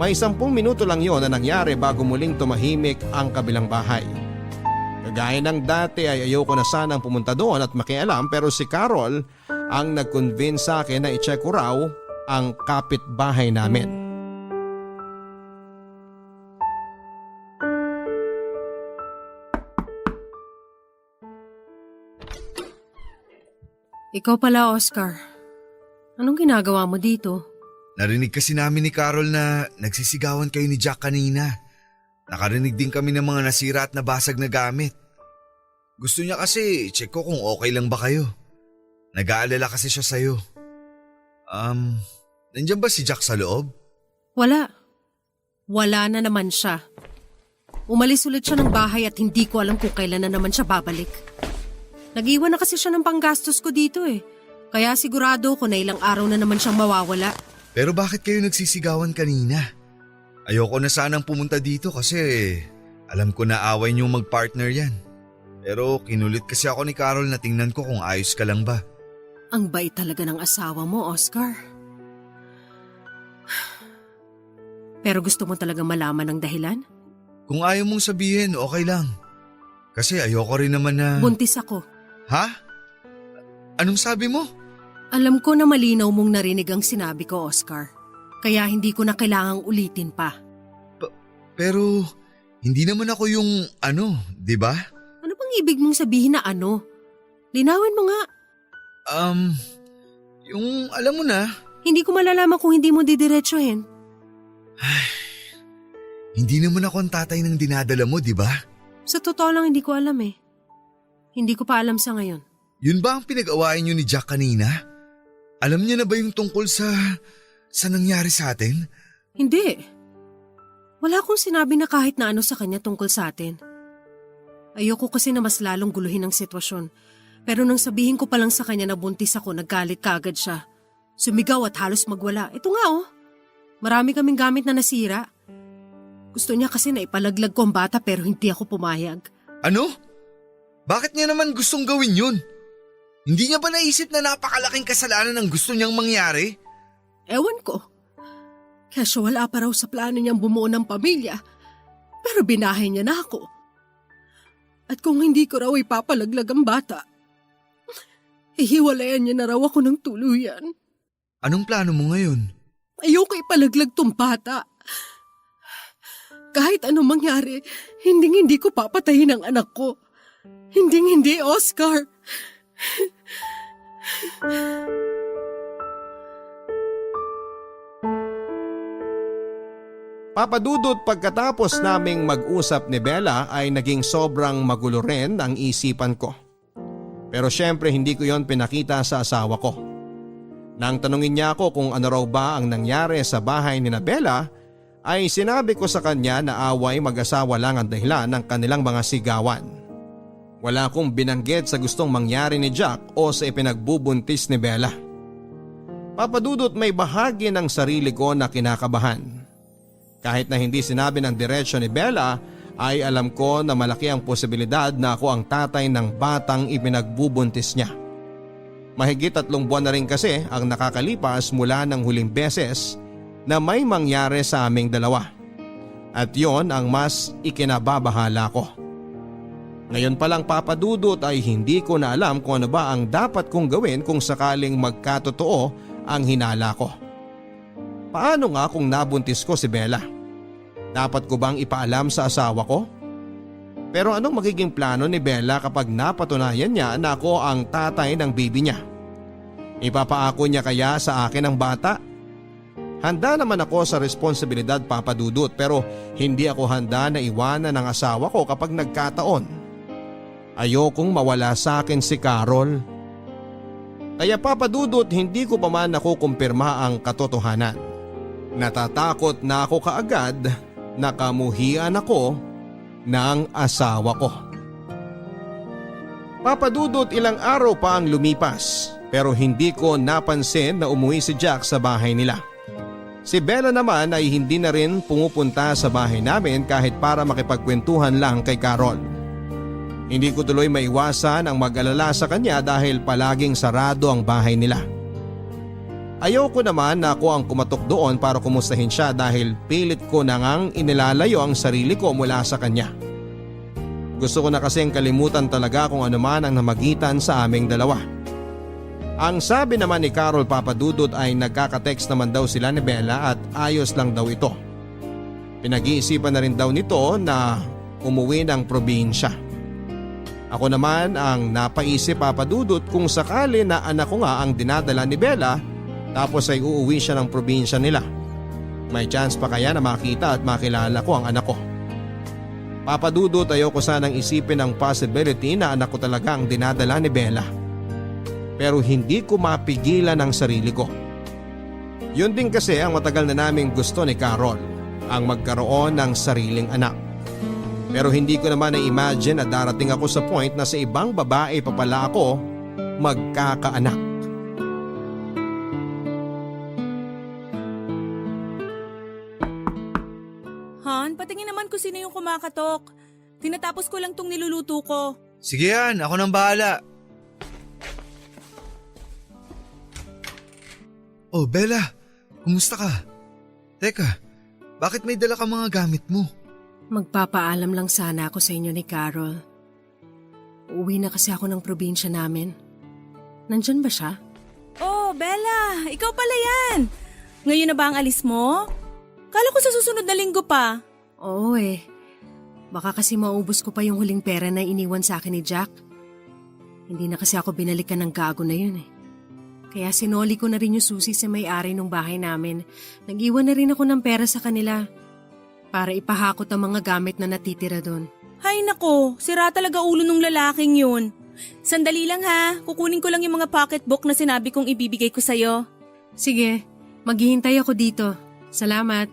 May 10 minuto lang yon na nangyari bago muling tumahimik ang kabilang bahay. Kagaya ng dati ay ayoko na sanang pumunta doon at makialam, pero si Carol ang nag-convince sa akin na i-check ko raw ang kapitbahay namin. Ikaw pala, Oscar. Anong ginagawa mo dito? Narinig kasi namin ni Carol na nagsisigawan kayo ni Jack kanina. Nakarinig din kami ng mga nasira at nabasag na gamit. Gusto niya kasi check ko kung okay lang ba kayo. Nag-aalala kasi siya sa'yo. Nandiyan ba si Jack sa loob? Wala. Wala na naman siya. Umalis ulit siya ng bahay at hindi ko alam kung kailan na naman siya babalik. Nag-iwan na kasi siya ng panggastos ko dito eh. Kaya sigurado ko na ilang araw na naman siyang mawawala. Pero bakit kayo nagsisigawan kanina? Ayoko na sanang pumunta dito kasi alam ko na away niyong mag-partner yan. Pero kinulit kasi ako ni Carol na tingnan ko kung ayos ka lang ba. Ang bait talaga ng asawa mo, Oscar. Pero gusto mo talaga malaman ang dahilan? Kung ayaw mong sabihin, okay lang. Kasi ayoko rin naman na… Buntis ako. Ha? Anong sabi mo? Alam ko na malinaw mong narinig ang sinabi ko, Oscar. Kaya hindi ko na kailangang ulitin pa. Pero hindi naman ako yung di ba? Ano bang ibig mong sabihin na ano? Linawin mo nga. Yung alam mo na. Hindi ko malalaman kung hindi mo didiretsuhin. Hindi naman ako ang tatay ng dinadala mo, di ba? Sa totoo lang hindi ko alam eh. Hindi ko pa alam sa ngayon. Yun ba ang pinag-awayan niyo ni Jack kanina? Alam niya na ba yung tungkol sa nangyari sa atin? Hindi. Wala akong sinabi na kahit na ano sa kanya tungkol sa atin. Ayoko kasi na mas lalong guluhin ang sitwasyon. Pero nang sabihin ko pa lang sa kanya na buntis ako, naggalit kaagad siya. Sumigaw at halos magwala. Ito nga oh. Marami kaming gamit na nasira. Gusto niya kasi na ipalaglag ko ang bata pero hindi ako pumayag. Ano? Bakit niya naman gustong gawin yun? Hindi niya ba naisip na napakalaking kasalanan ang gusto niyang mangyari? Ewan ko. Kesyo wala pa raw sa plano niyang bumuo ng pamilya. Pero binahay niya na ako. At kung hindi ko raw ipapalaglag ang bata, hihiwalayan niya na raw ako ng tuluyan. Anong plano mo ngayon? Ayoko ipalaglag tong bata. Kahit anong mangyari, hindi ko papatayin ang anak ko. Hindi, Oscar. Papadudot, pagkatapos naming mag-usap ni Bella ay naging sobrang magulo rin ang isipan ko. Pero syempre hindi ko yon pinakita sa asawa ko. Nang tanungin niya ako kung ano raw ba ang nangyari sa bahay ni Bella, ay sinabi ko sa kanya na away mag-asawa lang ang dahilan ng kanilang mga sigawan. Wala akong binanggit sa gustong mangyari ni Jack o sa ipinagbubuntis ni Bella. Papadudot, may bahagi ng sarili ko na kinakabahan. Kahit na hindi sinabi ng diretsyo ni Bella, ay alam ko na malaki ang posibilidad na ako ang tatay ng batang ipinagbubuntis niya. Mahigit 3 buwan na rin kasi ang nakakalipas mula ng huling beses na may mangyari sa aming dalawa. At yon ang mas ikinababahala ko. Ngayon pa lang Papa Dudut ay hindi ko na alam kung ano ba ang dapat kong gawin kung sakaling magkatotoo ang hinala ko. Paano nga kung nabuntis ko si Bella? Dapat ko bang ipaalam sa asawa ko? Pero anong magiging plano ni Bella kapag napatunayan niya na ako ang tatay ng baby niya? Ipapaako niya kaya sa akin ang bata? Handa naman ako sa responsibilidad Papa Dudut pero hindi ako handa na iwanan ng asawa ko kapag nagkataon. Ayokong mawala sa akin si Carol. Kaya Papa Dudut hindi ko pa man nakukumpirma ang katotohanan. Natatakot na ako kaagad na kamuhian ako ng asawa ko. Papa Dudut, ilang araw pa ang lumipas pero hindi ko napansin na umuwi si Jack sa bahay nila. Si Bella naman ay hindi na rin pumupunta sa bahay namin kahit para makipagkwentuhan lang kay Carol. Hindi ko tuloy maiwasan ang mag-alala sa kanya dahil palaging sarado ang bahay nila. Ayoko naman na ako ang kumatok doon para kumustahin siya dahil pilit ko na ngang inilalayo ang sarili ko mula sa kanya. Gusto ko na kasing kalimutan talaga kung ano man ang namagitan sa aming dalawa. Ang sabi naman ni Carol Papa Dudut ay nagkaka-text naman daw sila ni Bella at ayos lang daw ito. Pinag-iisipan na rin daw nito na umuwi ng probinsya. Ako naman ang napaisip Papa Dudut kung sakali na anak ko nga ang dinadala ni Bella tapos ay uuwi siya ng probinsya nila. May chance pa kaya na makita at makilala ko ang anak ko. Papa Dudut, ayoko sanang isipin ang possibility na anak ko talaga ang dinadala ni Bella. Pero hindi ko mapigilan ang sarili ko. Yun din kasi ang matagal na naming gusto ni Carol, ang magkaroon ng sariling anak. Pero hindi ko naman na-imagine na darating ako sa point na sa ibang babae pa pala ako magkakaanak. Han, patingin naman kung sino yung kumakatok. Tinatapos ko lang tong niluluto ko. Sige yan, ako nang bahala. Oh Bella, kumusta ka? Teka, bakit may dala ka mga gamit mo? Magpapaalam lang sana ako sa inyo ni Carol. Uuwi na kasi ako ng probinsya namin. Nandyan ba siya? Oh, Bella, ikaw pala yan. Ngayon na ba ang alis mo? Kala ko sa susunod na linggo pa. Oo eh. Baka kasi maubos ko pa yung huling pera na iniwan sa akin ni Jack. Hindi na kasi ako binalikan ng gago na yun eh. Kaya sinoli ko na rin yung susi sa may-ari ng bahay namin. Nag-iwan na rin ako ng pera sa kanila para ipahakot ang mga gamit na natitira doon. Hay nako, sira talaga ulo ng lalaking yun. Sandali lang ha, kukunin ko lang yung mga pocketbook na sinabi kong ibibigay ko sa'yo. Sige, maghihintay ako dito. Salamat.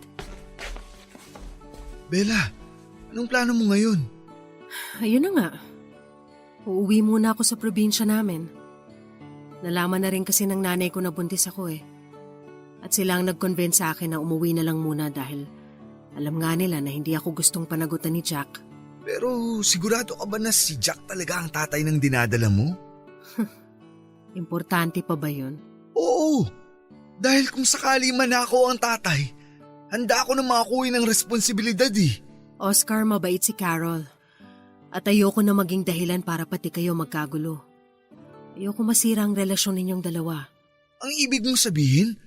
Bella, anong plano mo ngayon? Ayun na nga. Uuwi muna ako sa probinsya namin. Nalaman na rin kasi ng nanay ko na buntis ako eh. At sila ang nag-convince sa akin na umuwi na lang muna dahil alam nga nila na hindi ako gustong panagutan ni Jack. Pero sigurado ka ba na si Jack talaga ang tatay ng dinadala mo? Importante pa ba yun? Oo, dahil kung sakali man ako ang tatay, handa ako na makakuha ng responsibilidad eh. Oscar, mabait si Carol. At ayoko na maging dahilan para pati kayo magkagulo. Ayoko masira ang relasyon ninyong dalawa. Ang ibig mong sabihin,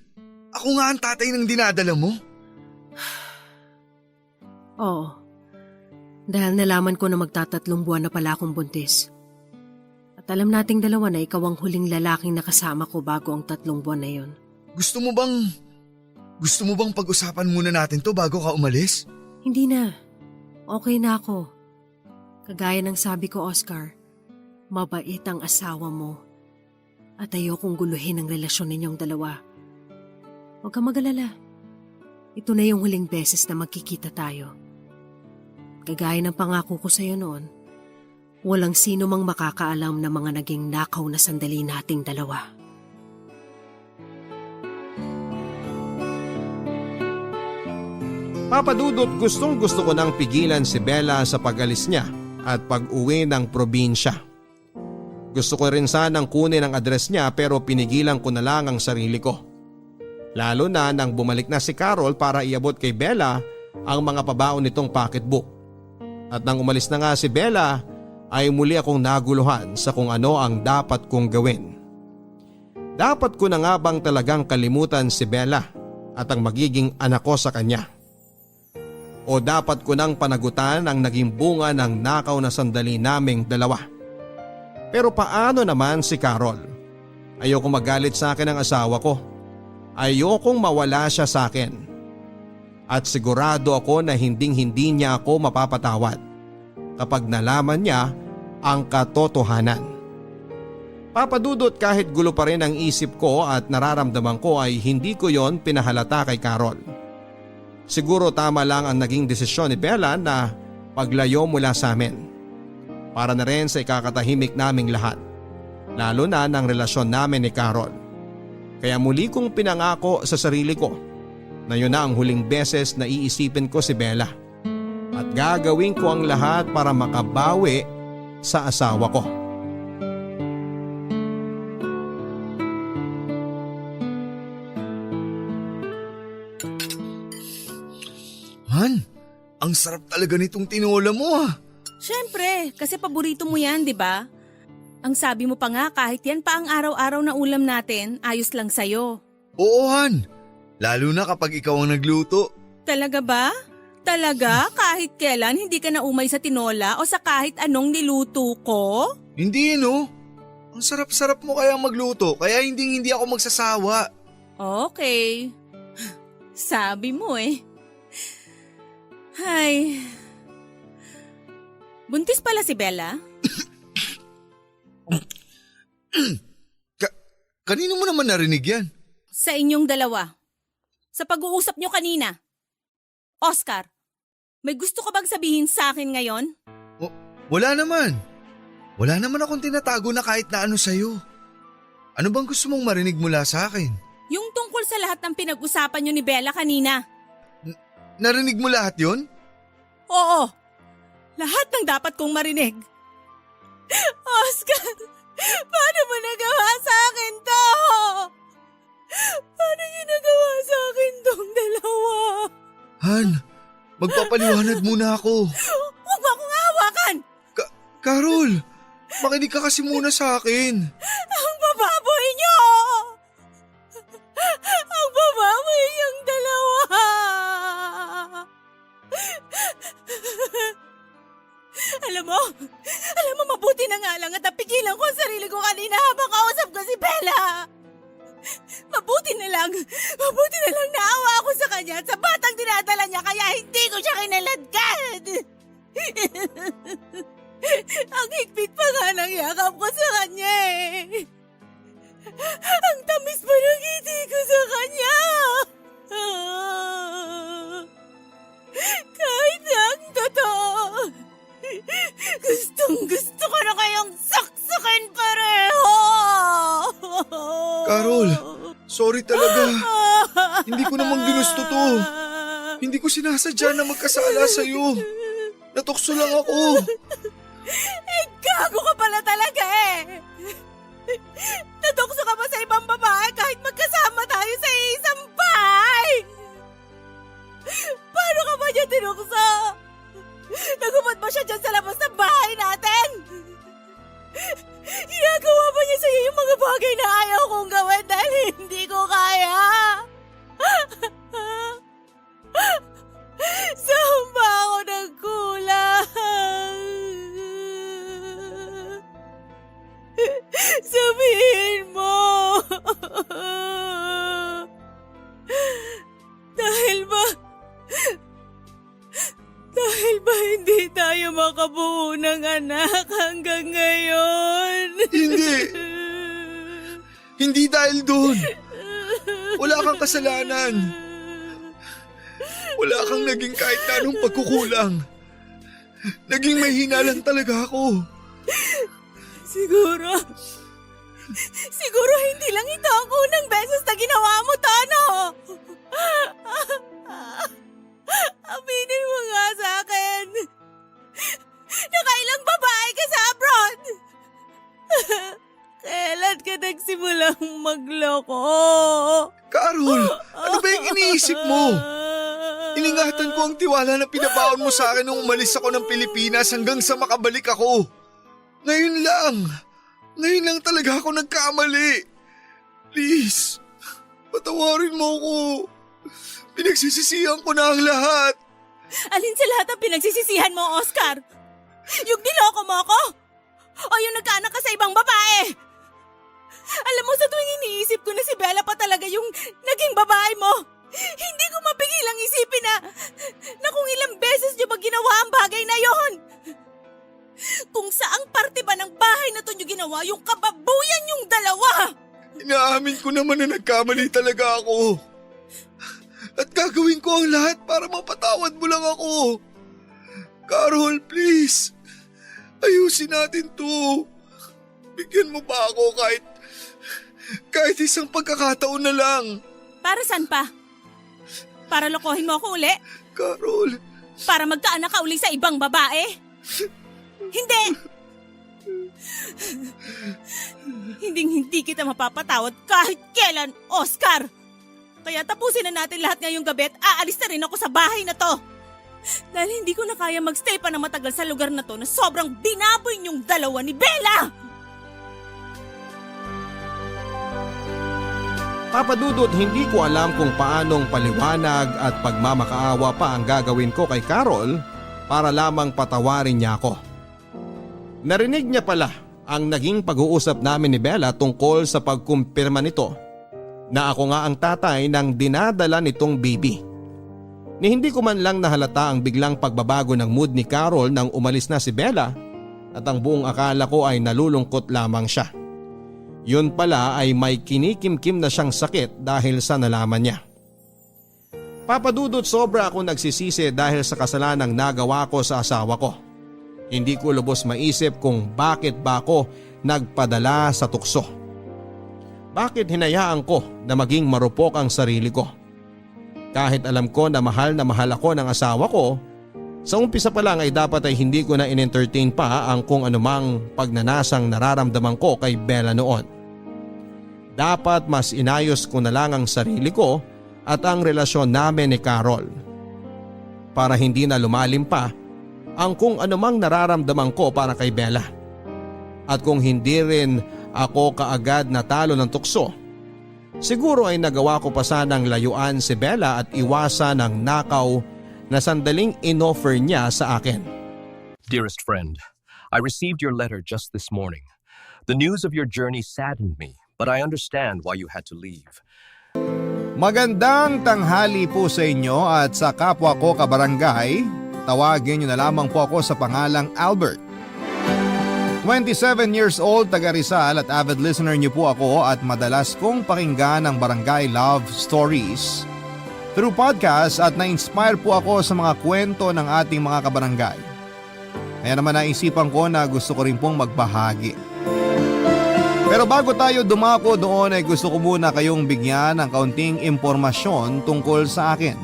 ako nga ang tatay ng dinadala mo? Oo. Dahil nalaman ko na magtatatlong buwan na pala akong buntis. At alam nating dalawa na ikaw ang huling lalaking nakasama ko bago ang 3 buwan na yon. Gusto mo bang pag-usapan muna natin to bago ka umalis? Hindi na. Okay na ako. Kagaya ng sabi ko, Oscar, mabait ang asawa mo. At ayokong guluhin ang relasyon ninyong dalawa. Huwag kang mag-alala. Ito na yung huling beses na magkikita tayo. Kagaya ng pangako ko sa'yo noon, walang sino mang makakaalam na mga naging nakaw na sandali nating dalawa. Papa Dudut, gustong gusto ko nang pigilan si Bella sa pag-alis niya at pag-uwi ng probinsya. Gusto ko rin sanang kunin ang address niya pero pinigilan ko na lang ang sarili ko. Lalo na nang bumalik na si Carol para iabot kay Bella ang mga pabaon nitong pocketbook. At nang umalis na nga si Bella ay muli akong naguluhan sa kung ano ang dapat kong gawin. Dapat ko na nga bang talagang kalimutan si Bella at ang magiging anak ko sa kanya? O dapat ko nang panagutan ang naging bunga ng nakaw na sandali naming dalawa? Pero paano naman si Carol? Ayoko magalit sa akin ang asawa ko. Ayokong mawala siya sa akin. At sigurado ako na hinding-hindi niya ako mapapatawad kapag nalaman niya ang katotohanan. Papadudot kahit gulo pa rin ang isip ko at nararamdaman ko ay hindi ko yon pinahalata kay Carol. Siguro tama lang ang naging desisyon ni Bella na paglayo mula sa amin. Para na rin sa ikakatahimik naming lahat, lalo na ng relasyon namin ni Carol. Kaya muli kong pinangako sa sarili ko na yun na ang huling beses na iisipin ko si Bella at gagawin ko ang lahat para makabawi sa asawa ko. Han, ang sarap talaga nitong tinola mo ah. Siyempre, kasi paborito mo yan, di ba? Ang sabi mo pa nga kahit yan pa ang araw-araw na ulam natin, ayos lang sa'yo. Oo Han, lalo na kapag ikaw ang nagluto. Talaga ba? Talaga? Kahit kailan hindi ka na umay sa tinola o sa kahit anong niluto ko? Hindi no, ang sarap-sarap mo kaya magluto kaya hindi ako magsasawa. Okay. Sabi mo eh. Hay. Buntis pala si Bella? Kanino mo naman narinig yan? Sa inyong dalawa. Sa pag-uusap nyo kanina. Oscar, may gusto ka bang sabihin sa akin ngayon? Wala naman. Wala naman akong tinatago na kahit na ano sa'yo. Ano bang gusto mong marinig mula sa akin? Yung tungkol sa lahat ng pinag-usapan nyo ni Bella kanina. Narinig mo lahat yon? Oo. Lahat ng dapat kong marinig. Oscar, paano mo nagawa sa akin to? Paano niyo nagawa sa akin tong dalawa? Han, magpapaliwanag muna ako. Huwag mo akong hawakan! Carol, makinig ka kasi muna sa akin. Ang bababoy niyo! Ang bababoy niyong dalawa! Alam mo mabuti na nga lang at napigilan ko ang sarili ko kanina habang kausap ko si Bella. Mabuti na lang naawa ako sa kanya at sa batang dinadala niya kaya hindi ko siya kinaladkad. Ang higpit pa nga ng yakap ko sa kanya eh. Ang tamis pa ng ngiti ko sa kanya. Kahit na ang totoo, gustong-gusto ko na kayong saksakin pareho! Carol, sorry talaga. Hindi ko naman ginusto to. Hindi ko sinasadya na magkasala sa'yo. Natukso lang ako. Gago ka pala talaga eh! Natukso ka pa sa ibang babae kahit magkasama tayo sa isang bahay! Paano ka ba niya tinukso? Nagumot ba siya dyan sa labas ng bahay natin? Ginagawa ba niya sa'yo yung mga bagay na ayaw kong gawin dahil hindi ko kaya? Saan ba ako nagkulang? Sabihin mo! Dahil ba hindi tayo makabuo ng anak hanggang ngayon? Hindi. Hindi dahil doon. Wala kang kasalanan. Wala kang naging kahit na anong pagkukulang. Naging mahina lang talaga ako. Siguro hindi lang ito ang unang beses na ginawa mo to, no? Aminin mo nga sa akin. Nakailang babae ka sa abroad. mo? Iningatan ko ang tiwala na pinabaon mo sa akin nung umalis ako ng Pilipinas hanggang sa makabalik ako. Ngayon lang talaga ako nagkamali. Please, patawarin mo ako. Pinagsisisihan ko na ang lahat. Alin sa lahat ang pinagsisisihan mo, Oscar? Yung niloko mo ako? O yung nagkaanak ka sa ibang babae? Alam mo, sa tuwing iniisip ko na si Bella pa talaga yung naging babae mo, hindi ko mapigilang isipin na kung ilang beses niyo ba ginawa ang bagay na yon. Kung saang parte ba ng bahay na to niyo ginawa yung kababuyan yung dalawa. Inaamin ko naman na nagkamali talaga ako. At gagawin ko ang lahat para mapatawad mo lang ako. Carol, please. Ayusin natin to. Bigyan mo pa ako kahit isang pagkakataon na lang. Para saan pa? Para lokohin mo ako uli? Carol. Para magkaanak ka uli sa ibang babae? Hindi! Hindi kita mapapatawad kahit kailan, Oscar! Kaya tapusin na natin lahat ngayong gabi at aalis na rin ako sa bahay na to. Dahil hindi ko na kaya magstay pa na matagal sa lugar na to na sobrang binaboy niyong dalawa ni Bella! Papa Dudut, hindi ko alam kung paanong paliwanag at pagmamakaawa pa ang gagawin ko kay Carol para lamang patawarin niya ako. Narinig niya pala ang naging pag-uusap namin ni Bella tungkol sa pagkumpirma nito na ako nga ang tatay ng dinadala nitong baby. Ni hindi ko man lang nahalata ang biglang pagbabago ng mood ni Carol nang umalis na si Bella at ang buong akala ko ay nalulungkot lamang siya. Yun pala ay may kinikimkim na siyang sakit dahil sa nalaman niya. Papa Dudut, sobra ako nagsisisi dahil sa kasalanang nagawa ko sa asawa ko. Hindi ko lubos maisip kung bakit ba ako nagpadala sa tukso. Bakit hinayaan ko na maging marupok ang sarili ko? Kahit alam ko na mahal ako ng asawa ko, sa umpisa pa lang ay dapat ay hindi ko na in-entertain pa ang kung anumang pagnanasang nararamdaman ko kay Bella noon. Dapat mas inayos ko na lang ang sarili ko at ang relasyon namin ni Carol. Para hindi na lumalim pa ang kung anumang nararamdaman ko para kay Bella. At kung hindi rin ako kaagad natalo ng tukso, siguro ay nagawa ko pa sanang layuan si Bella at iwasan ang nakaw na sandaling inoffer niya sa akin. Dearest friend, I received your letter just this morning. The news of your journey saddened me, but I understand why you had to leave. Magandang tanghali po sa inyo at sa kapwa ko kabarangay. Tawagin niyo na lamang po ako sa pangalang Albert. 27 years old, taga Rizal at avid listener niyo po ako at madalas kong pakinggan ang Barangay Love Stories through podcast at na-inspire po ako sa mga kwento ng ating mga kabarangay. Kaya naman naisipan ko na gusto ko rin pong magbahagi. Pero bago tayo dumako doon ay gusto ko muna kayong bigyan ng kaunting impormasyon tungkol sa akin.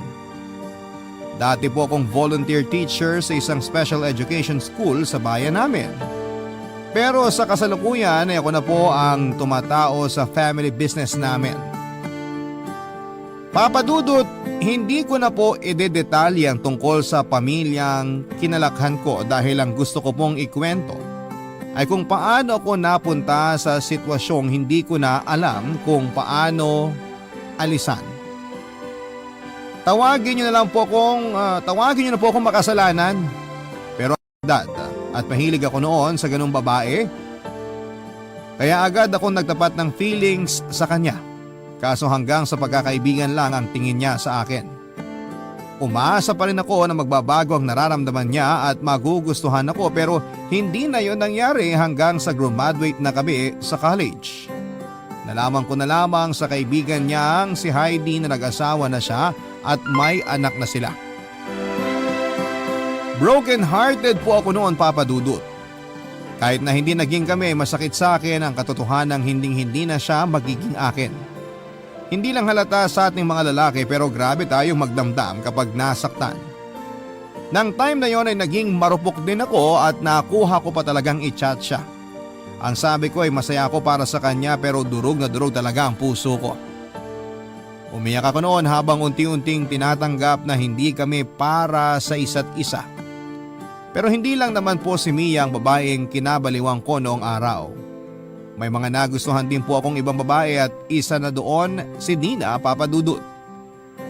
Dati po akong volunteer teacher sa isang special education school sa bayan namin. Pero sa kasalukuyan ay ako na po ang tumatao sa family business namin. Papa Dudut, hindi ko na po idedetalye ang tungkol sa pamilyang kinalakhan ko dahil ang gusto ko pong ikwento ay kung paano ako napunta sa sitwasyong hindi ko na alam kung paano alisan. Tawagin niyo na po akong makasalanan. Pero dad, at mahilig ako noon sa ganung babae. Kaya agad akong nagtapat ng feelings sa kanya. Kaso hanggang sa pagkakaibigan lang ang tingin niya sa akin. Umaasa pa rin ako na magbabago ang nararamdaman niya at magugustuhan ako pero hindi na yon nangyari hanggang sa graduate na kami sa college. Nalaman ko na lamang sa kaibigan niyang si Heidi na nag-asawa na siya at may anak na sila. Broken hearted po ako noon, Papa Dudut. Kahit na hindi naging kami, masakit sa akin ang katotohanan hindi na siya magiging akin. Hindi lang halata sa ating mga lalaki pero grabe tayong magdamdam kapag nasaktan. Nang time na yon ay naging marupok din ako at nakuha ko pa talagang i-chat siya. Ang sabi ko ay masaya ako para sa kanya pero durog na durog talaga ang puso ko. Umiyak ako noon habang unti-unting tinatanggap na hindi kami para sa isa't isa. Pero hindi lang naman po si Mia ang babaeng kinabaliwang ko noong araw. May mga nagustuhan din po akong ibang babae at isa na doon si Dina, Papa Dudut.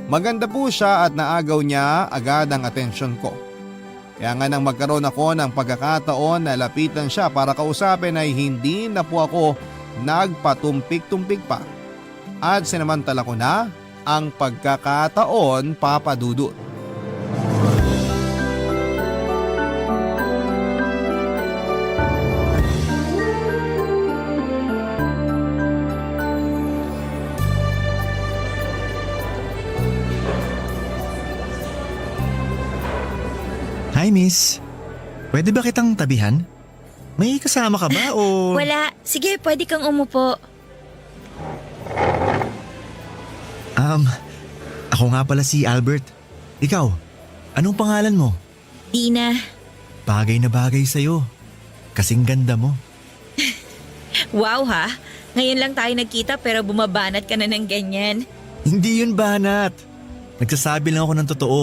Maganda po siya at naagaw niya agad ang atensyon ko. Kaya nga nang magkaroon ako ng pagkakataon na lapitan siya para kausapin ay hindi na po ako nagpatumpik-tumpik pa. At sinamantala ko na ang pagkakataon, Papa Dudut. Hi, miss. Pwede ba kitang tabihan? May kasama ka ba o… Wala. Sige, pwede kang umupo. Ako nga pala si Albert. Ikaw, anong pangalan mo? Dina. Bagay na bagay sa'yo. Kasing ganda mo. Wow ha. Ngayon lang tayo nagkita pero bumabanat ka na ng ganyan. Hindi yun banat. Nagsasabi lang ako ng totoo.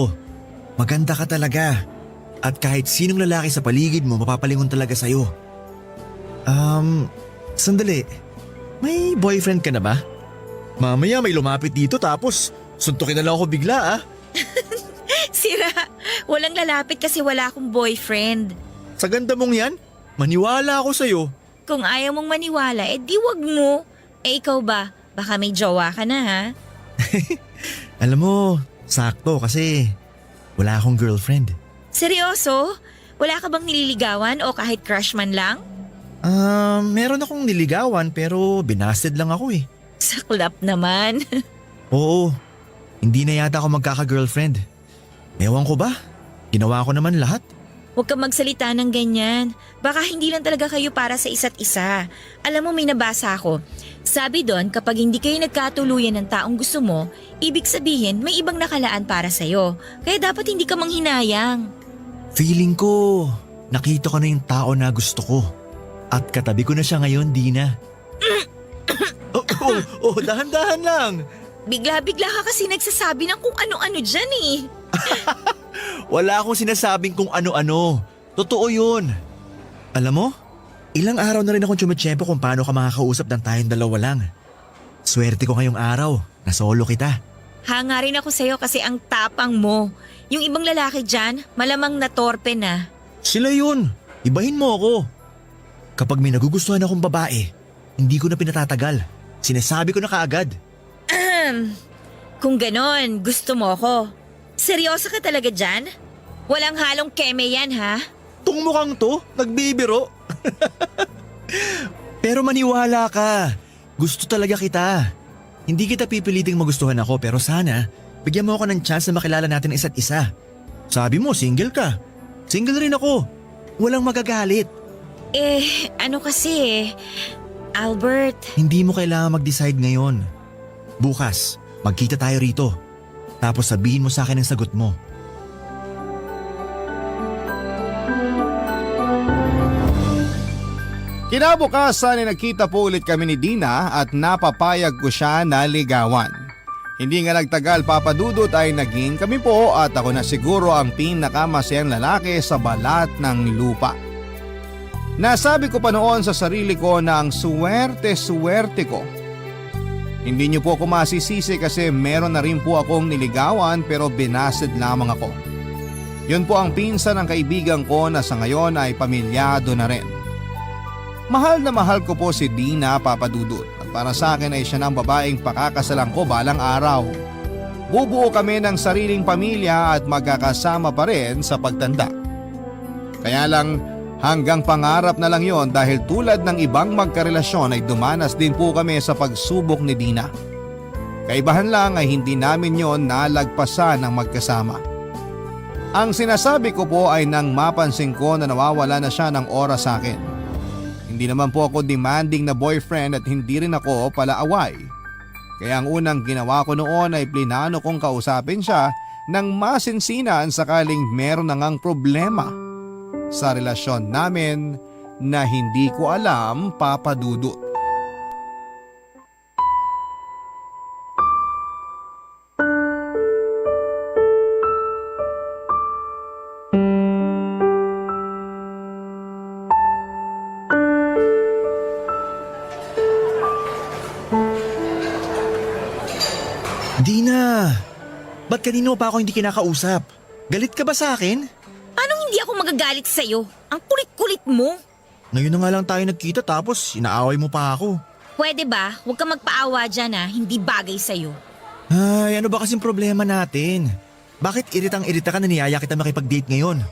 Maganda ka talaga. At kahit sinong lalaki sa paligid mo mapapalingon talaga sa'yo. Sandali. May boyfriend ka na ba? Mamaya may lumapit dito tapos suntukin na lang ako bigla ah. Sira. Walang lalapit kasi wala akong boyfriend. Sa ganda mong yan, maniwala ako sa'yo. Kung ayaw mong maniwala, di wag mo. Ikaw ba? Baka may jowa ka na ha? Alam mo, sakto kasi wala akong girlfriend. Seryoso? Wala ka bang nililigawan o kahit crush man lang? Meron akong niligawan pero binasted lang ako eh. Saklap naman. Oo, hindi na yata ako magkaka-girlfriend. Ewan ko ba? Ginawa ko naman lahat. Huwag kang magsalita ng ganyan. Baka hindi lang talaga kayo para sa isa't isa. Alam mo, may nabasa ako. Sabi doon, kapag hindi kayo nagkatuluyan ng taong gusto mo, ibig sabihin may ibang nakalaan para sa'yo. Kaya dapat hindi ka manghinayang. Feeling ko, nakita ko na yung tao na gusto ko. At katabi ko na siya ngayon, Dina. Dahan-dahan lang. Bigla-bigla ka kasi nagsasabi ng kung ano-ano dyan eh. Wala akong sinasabing kung ano-ano. Totoo yun. Alam mo, ilang araw na rin akong tsumitsyempo kung paano ka makakausap ng tayong dalawa lang. Swerte ko ngayong araw na solo kita. Hanga rin ako sa'yo kasi ang tapang mo. Yung ibang lalaki dyan, malamang natorpe na. Sila yun. Ibahin mo ako. Kapag may nagugustuhan akong babae, hindi ko na pinatatagal. Sinasabi ko na kaagad. Kung ganon, gusto mo ko. Seryoso ka talaga dyan? Walang halong keme yan ha? Tung mukhang to, nagbibiro. Pero maniwala ka. Gusto talaga kita. Hindi kita pipiliting magustuhan ako pero sana bigyan mo ako ng chance na makilala natin ang isa't isa. Sabi mo single ka. Single rin ako. Walang magagalit. Ano kasi Albert. Hindi mo kailangan mag-decide ngayon. Bukas, magkita tayo rito. Tapos sabihin mo sa akin ang sagot mo. Kinabukasan ay nagkita po ulit kami ni Dina at napapayag ko siya na ligawan. Hindi nga nagtagal, Papa Dudut, ay naging kami po at ako na siguro ang pinakamasayang lalaki sa balat ng lupa. Nasabi ko pa noon sa sarili ko na ang swerte-swerte ko. Hindi niyo po ako masisisi kasi meron na rin po akong niligawan pero binasid lamang ako. Yun po ang pinsan ng kaibigan ko na sa ngayon ay pamilyado na rin. Mahal na mahal ko po si Dina, Papa Dudut, at para sa akin ay siya ng babaeng pakakasalan ko balang araw. Bubuo kami ng sariling pamilya at magkakasama pa rin sa pagtanda. Kaya lang hanggang pangarap na lang yon dahil tulad ng ibang magkarelasyon ay dumanas din po kami sa pagsubok ni Dina. Kaibahan lang ay hindi namin yon nalagpasan ng magkasama. Ang sinasabi ko po ay nang mapansin ko na nawawala na siya ng oras sa akin. Hindi naman po ako demanding na boyfriend at hindi rin ako palaaway. Kaya ang unang ginawa ko noon ay plinano kong kausapin siya ng masinsinan sakaling meron na ngang problema sa relasyon namin na hindi ko alam, Papa Dudut. Ba't kanino pa ako hindi kinakausap? Galit ka ba sa akin? Anong hindi ako magagalit sa'yo? Ang kulit-kulit mo. Ngayon na nga lang tayo nagkita tapos inaaway mo pa ako. Pwede ba? Huwag kang magpaawa dyan hindi bagay sa'yo. Ay, ano ba kasing problema natin? Bakit iritang-irita ka na niyaya kita makipag-date ngayon?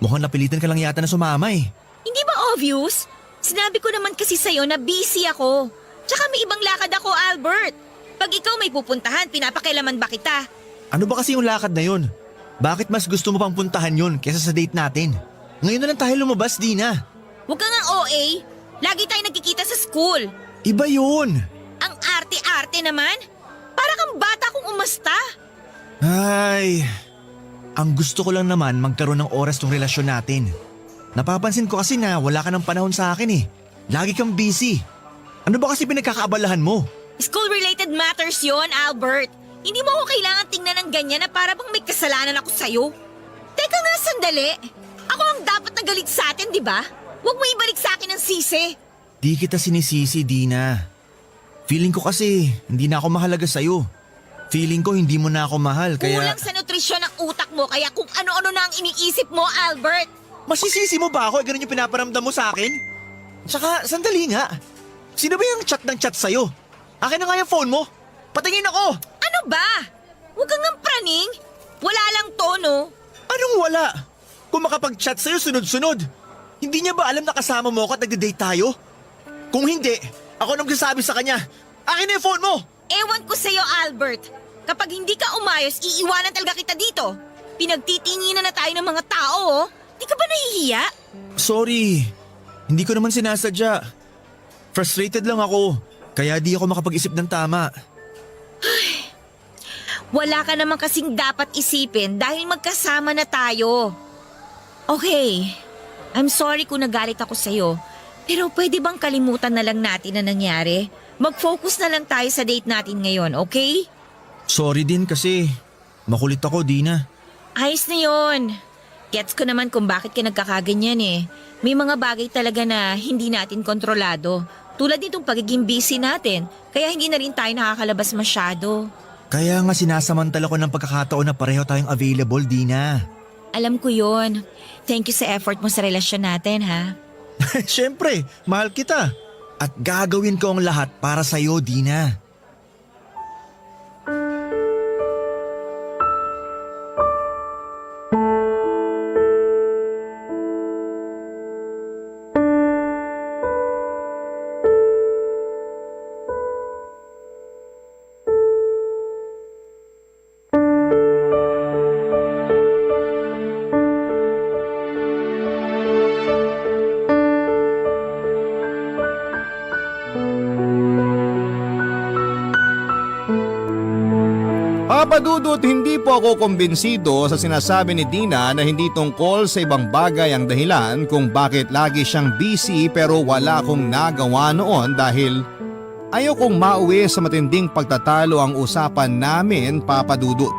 Mukhang napilitan ka lang yata na sumama eh. Hindi ba obvious? Sinabi ko naman kasi sa'yo na busy ako. Tsaka may ibang lakad ako, Albert. Pag ikaw may pupuntahan, pinapakialaman ba kita? Ano ba kasi yung lakad na yun? Bakit mas gusto mo pang puntahan yun kesa sa date natin? Ngayon na lang tayo lumabas, Dina. Huwag kang ang OA. Lagi tayo nagkikita sa school. Iba yun. Ang arte-arte naman. Para kang bata kung umasta. Ay, ang gusto ko lang naman magkaroon ng oras ng relasyon natin. Napapansin ko kasi na wala ka ng panahon sa akin eh. Lagi kang busy. Ano ba kasi pinagkakaabalahan mo? School-related matters yon, Albert. Hindi mo ako kailangan tingnan ng ganyan na para bang may kasalanan ako sa'yo. Teka nga sandali. Ako ang dapat na galit sa atin, di ba? Huwag mo ibalik sa akin ang sisi. Di kita sinisisi, Dina. Feeling ko kasi hindi na ako mahalaga sa'yo. Feeling ko hindi mo na ako mahal kaya… Kulang sa nutrisyon ng utak mo kaya kung ano-ano na ang iniisip mo, Albert. Masisisi mo ba ako? Ganun yung pinaparamdam mo sa akin? Tsaka, sandali nga. Sino ba yung chat ng chat sa'yo? Akin na nga yung phone mo. Patingin ako! Ano ba? Huwag kang ang praning. Wala lang tono. Anong wala? Kung makapag-chat sa'yo sunod-sunod. Hindi niya ba alam na kasama mo ako at nagde-date tayo? Kung hindi, ako nang magsasabi sa kanya. Akin na yung phone mo! Ewan ko sa'yo, Albert. Kapag hindi ka umayos, iiwanan talaga kita dito. Pinagtitinginan na tayo ng mga tao, oh. Di ka ba nahihiya? Sorry. Hindi ko naman sinasadya. Frustrated lang ako. Kaya di ako makapag-isip ng tama. Wala ka naman kasing dapat isipin dahil magkasama na tayo. Okay, I'm sorry kung nagalit ako sa'yo. Pero pwede bang kalimutan na lang natin na nangyari? Mag-focus na lang tayo sa date natin ngayon, okay? Sorry din kasi makulit ako, Dina. Ayos na yun. Gets ko naman kung bakit ka nagkakaganyan eh. May mga bagay talaga na hindi natin kontrolado. Tulad nitong pagiging busy natin, kaya hindi na rin tayo nakakalabas masyado. Kaya nga sinasamantala ko ng pagkakataon na pareho tayong available, Dina. Alam ko yun. Thank you sa effort mo sa relasyon natin, ha? Siyempre, mahal kita. At gagawin ko ang lahat para sa'yo, Dina. Papadudot, hindi po ako kumbinsido sa sinasabi ni Dina na hindi tungkol sa ibang bagay ang dahilan kung bakit lagi siyang busy pero wala akong nagawa noon dahil ayaw kong mauwi sa matinding pagtatalo ang usapan namin, Papadudot.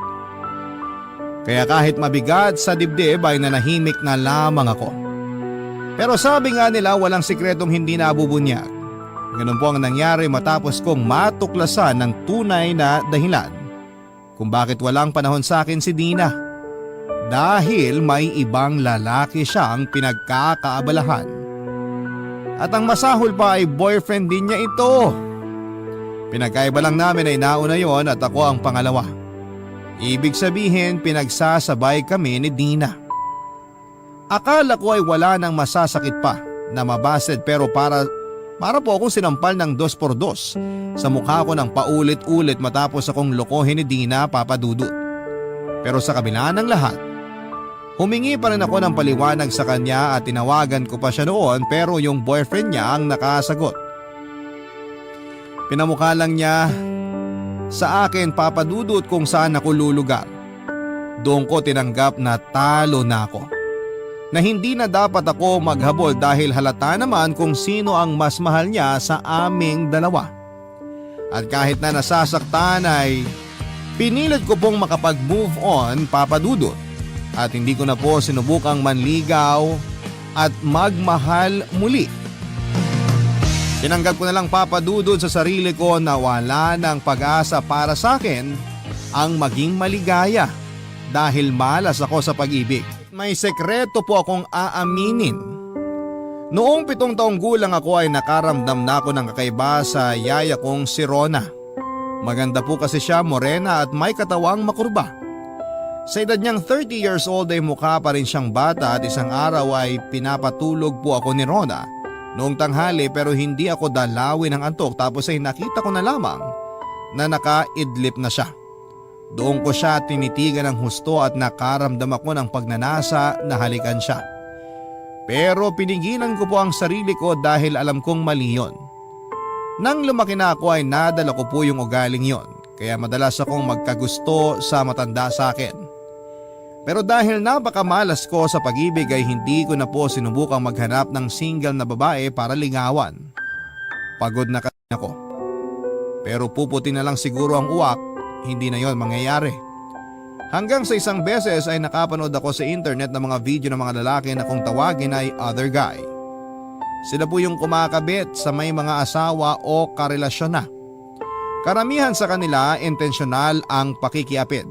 Kaya kahit mabigat sa dibdib ay nanahimik na lamang ako. Pero sabi nga nila walang sikretong hindi nabubunyag. Ganun po ang nangyari matapos kong matuklasan ng tunay na dahilan kung bakit walang panahon sa akin si Dina. Dahil may ibang lalaki siyang pinagkakaabalahan. At ang masahol pa ay boyfriend din niya ito. Pinagkaiba lang namin ay nauna yon at ako ang pangalawa. Ibig sabihin pinagsasabay kami ni Dina. Akala ko ay wala nang masasakit pa na mabasted pero para po akong sinampal ng 2x2 sa mukha ko ng paulit-ulit matapos akong lokohin ni Dina, Papadudot. Pero sa kabila ng lahat, humingi pa rin ako ng paliwanag sa kanya at tinawagan ko pa siya noon pero yung boyfriend niya ang nakasagot. Pinamukha lang niya sa akin, Papadudot, kung saan ako lulugar. Doon ko tinanggap na talo na ako. Na hindi na dapat ako maghabol dahil halata naman kung sino ang mas mahal niya sa aming dalawa. At kahit na nasasaktan ay pinilit ko pong makapag-move on, Papadudot. At hindi ko na po sinubukang manligaw at magmahal muli. Tinanggap ko na lang, Papadudot, sa sarili ko na wala ng pag-asa para sa akin ang maging maligaya dahil malas ako sa pag-ibig. May sekreto po akong aaminin. Noong 7 taong gulang ako ay nakaramdam na ako ng kakaiba sa yaya kong si Rona. Maganda po kasi siya, morena at may katawang makurba. Sa edad niyang 30 years old ay mukha pa rin siyang bata at isang araw ay pinapatulog po ako ni Rona noong tanghali pero hindi ako dalawin ng antok tapos ay nakita ko na lamang na nakaidlip na siya. Doon ko siya tinitigan ng husto at nakaramdam ako ng pagnanasa na halikan siya. Pero pinigilan ko po ang sarili ko dahil alam kong mali yun. Nang lumaki na ako ay nadala ko po yung ugaling yon, kaya madalas akong magkagusto sa matanda sa akin. Pero dahil napakamalas ko sa pag-ibig ay hindi ko na po sinubukang maghanap ng single na babae para lingawan. Pagod na kasi ako. Pero puputi na lang siguro ang uwak, hindi na yon mangyayari. Hanggang sa isang beses ay nakapanood ako sa internet ng mga video ng mga lalaki na kung tawagin ay other guy. Sila po yung kumakabit sa may mga asawa o karelasyon na. Karamihan sa kanila intensyonal ang pakikiapid.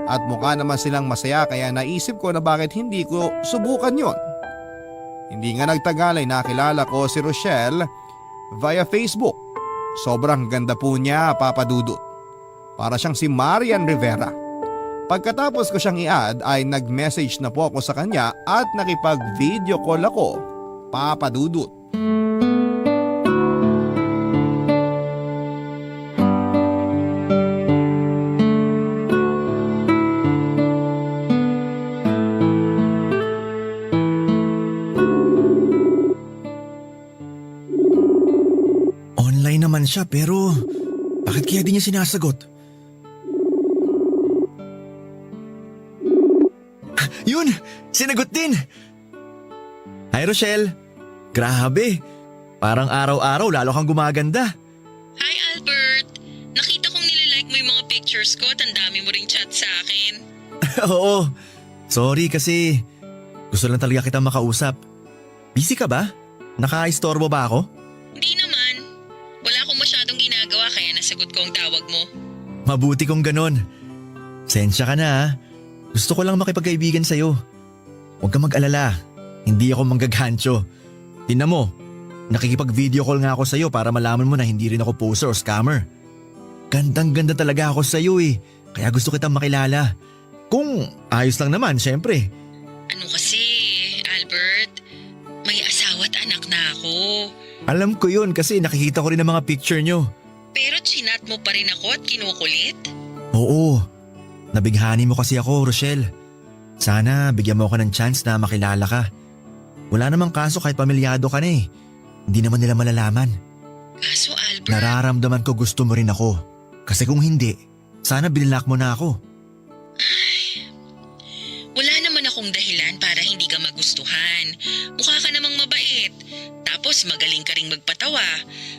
At mukha naman silang masaya kaya naisip ko na bakit hindi ko subukan yon. Hindi nga nagtagal ay nakilala ko si Rochelle via Facebook. Sobrang ganda po niya, Papa Dudut. Para siyang si Marian Rivera. Pagkatapos ko siyang i-add ay nag-message na po ako sa kanya at nakipag-video call ako, Papa Dudut. Online naman siya pero bakit kaya di niya sinasagot? Yun! Sinagot din! Hi Rochelle! Grabe! Parang araw-araw lalo kang gumaganda. Hi Albert! Nakita kong nilalike mo yung mga pictures ko at ang dami mo ring chat sa akin. Oo. Sorry kasi gusto lang talaga kitang makausap. Busy ka ba? Naka-istorbo ba ako? Hindi naman. Wala akong masyadong ginagawa kaya nasagot ko ang tawag mo. Mabuti kong ganon. Sensya ka na ha. Gusto ko lang makipagkaibigan sa'yo. Huwag kang mag-alala. Hindi ako manggagancho. Tingnan mo, nakikipag-video call nga ako sa'yo para malaman mo na hindi rin ako poser o scammer. Gandang-ganda talaga ako sa'yo eh. Kaya gusto kitang makilala. Kung ayos lang naman, syempre. Ano kasi, Albert? May asawa at anak na ako. Alam ko yun kasi nakikita ko rin ang mga picture nyo. Pero chinat mo pa rin ako at kinukulit? Oo. Nabighani mo kasi ako, Rochelle. Sana bigyan mo ako ng chance na makilala ka. Wala namang kaso kahit pamilyado ka na eh. Hindi naman nila malalaman. Kaso Albert… Nararamdaman ko gusto mo rin ako. Kasi kung hindi, sana binilak mo na ako. Wala naman akong dahilan para hindi ka magustuhan. Mukha ka namang mabait. Tapos magaling ka ring magpatawa.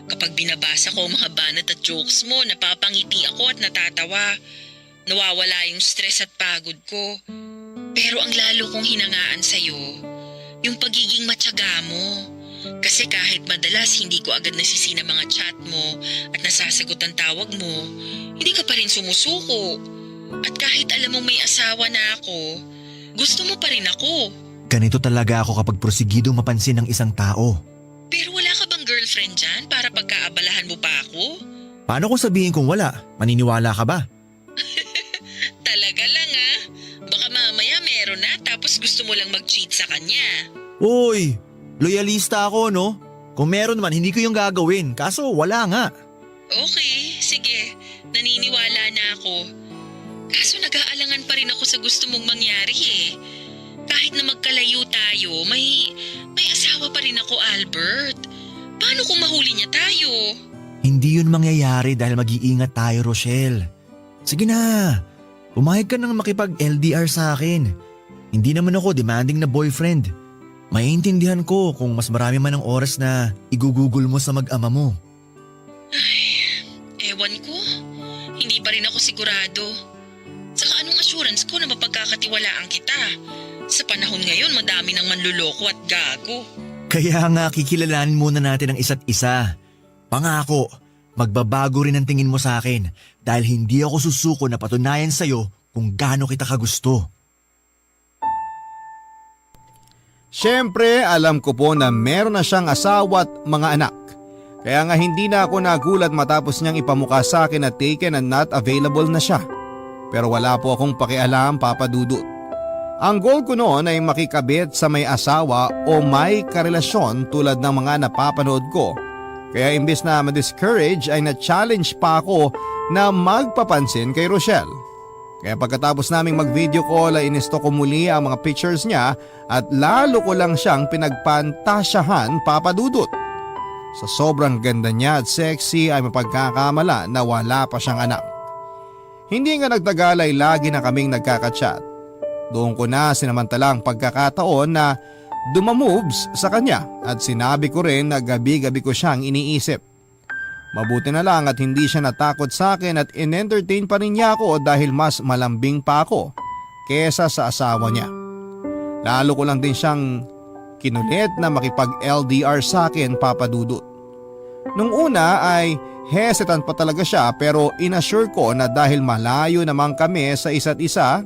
Kapag binabasa ko ang mga banat at jokes mo, napapangiti ako at natatawa. Nawawala yung stress at pagod ko. Pero ang lalo kong hinangaan sa'yo, yung pagiging matyaga mo. Kasi kahit madalas hindi ko agad nasisi ng mga chat mo at nasasagot ang tawag mo, hindi ka pa rin sumusuko. At kahit alam mong may asawa na ako, gusto mo pa rin ako. Ganito talaga ako kapag prosigidong mapansin ng isang tao. Pero wala ka bang girlfriend dyan para pagkaabalahan mo pa ako? Paano kung sabihin kong wala? Maniniwala ka ba? Talaga lang ah. Baka mamaya meron na tapos gusto mo lang mag-cheat sa kanya. Uy, loyalista ako no? Kung meron man, hindi ko yung gagawin. Kaso wala nga. Okay, sige. Naniniwala na ako. Kaso nag-aalangan pa rin ako sa gusto mong mangyari eh. Kahit na magkalayo tayo, may asawa pa rin ako, Albert. Paano kung mahuli niya tayo? Hindi yun mangyayari dahil mag-iingat tayo, Rochelle. Sige na, pumayag ka nang makipag-LDR sa akin. Hindi naman ako demanding na boyfriend. Maiintindihan ko kung mas marami man ang oras na igugugol mo sa mag-ama mo. Ewan ko. Hindi pa rin ako sigurado. Saka anong assurance ko na mapagkakatiwalaan kita? Sa panahon ngayon, madami nang manluloko at gago. Kaya nga kikilalanin muna natin ang isa't isa. Pangako, magbabago rin ang tingin mo sa akin dahil hindi ako susuko na patunayan sa'yo kung gaano kita kagusto. Siyempre, alam ko po na meron na siyang asawa at mga anak. Kaya nga hindi na ako nagulat matapos niyang ipamukha sa akin na taken and not available na siya. Pero wala po akong pakialam, Papa Dudut. Ang goal ko noon ay makikabit sa may asawa o may karelasyon tulad ng mga napapanood ko. Kaya imbes na ma-discourage ay na-challenge pa ako na magpapansin kay Rochelle. Kaya pagkatapos naming mag-video call ay inisto ko muli ang mga pictures niya at lalo ko lang siyang pinagpantasyahan, Papa Dudut. Sa sobrang ganda niya at sexy ay mapagkakamala na wala pa siyang anak. Hindi nga nagtagal ay lagi na kaming nagkaka-chat. Doon ko na sinamantalang pagkakataon na dumamoves sa kanya at sinabi ko rin na gabi-gabi ko siyang iniisip. Mabuti na lang at hindi siya natakot sa akin at in-entertain pa rin niya ako dahil mas malambing pa ako kesa sa asawa niya. Lalo ko lang din siyang kinulit na makipag-LDR sa akin, Papa Dudut. Nung una ay hesitant pa talaga siya pero inassure ko na dahil malayo naman kami sa isa't isa,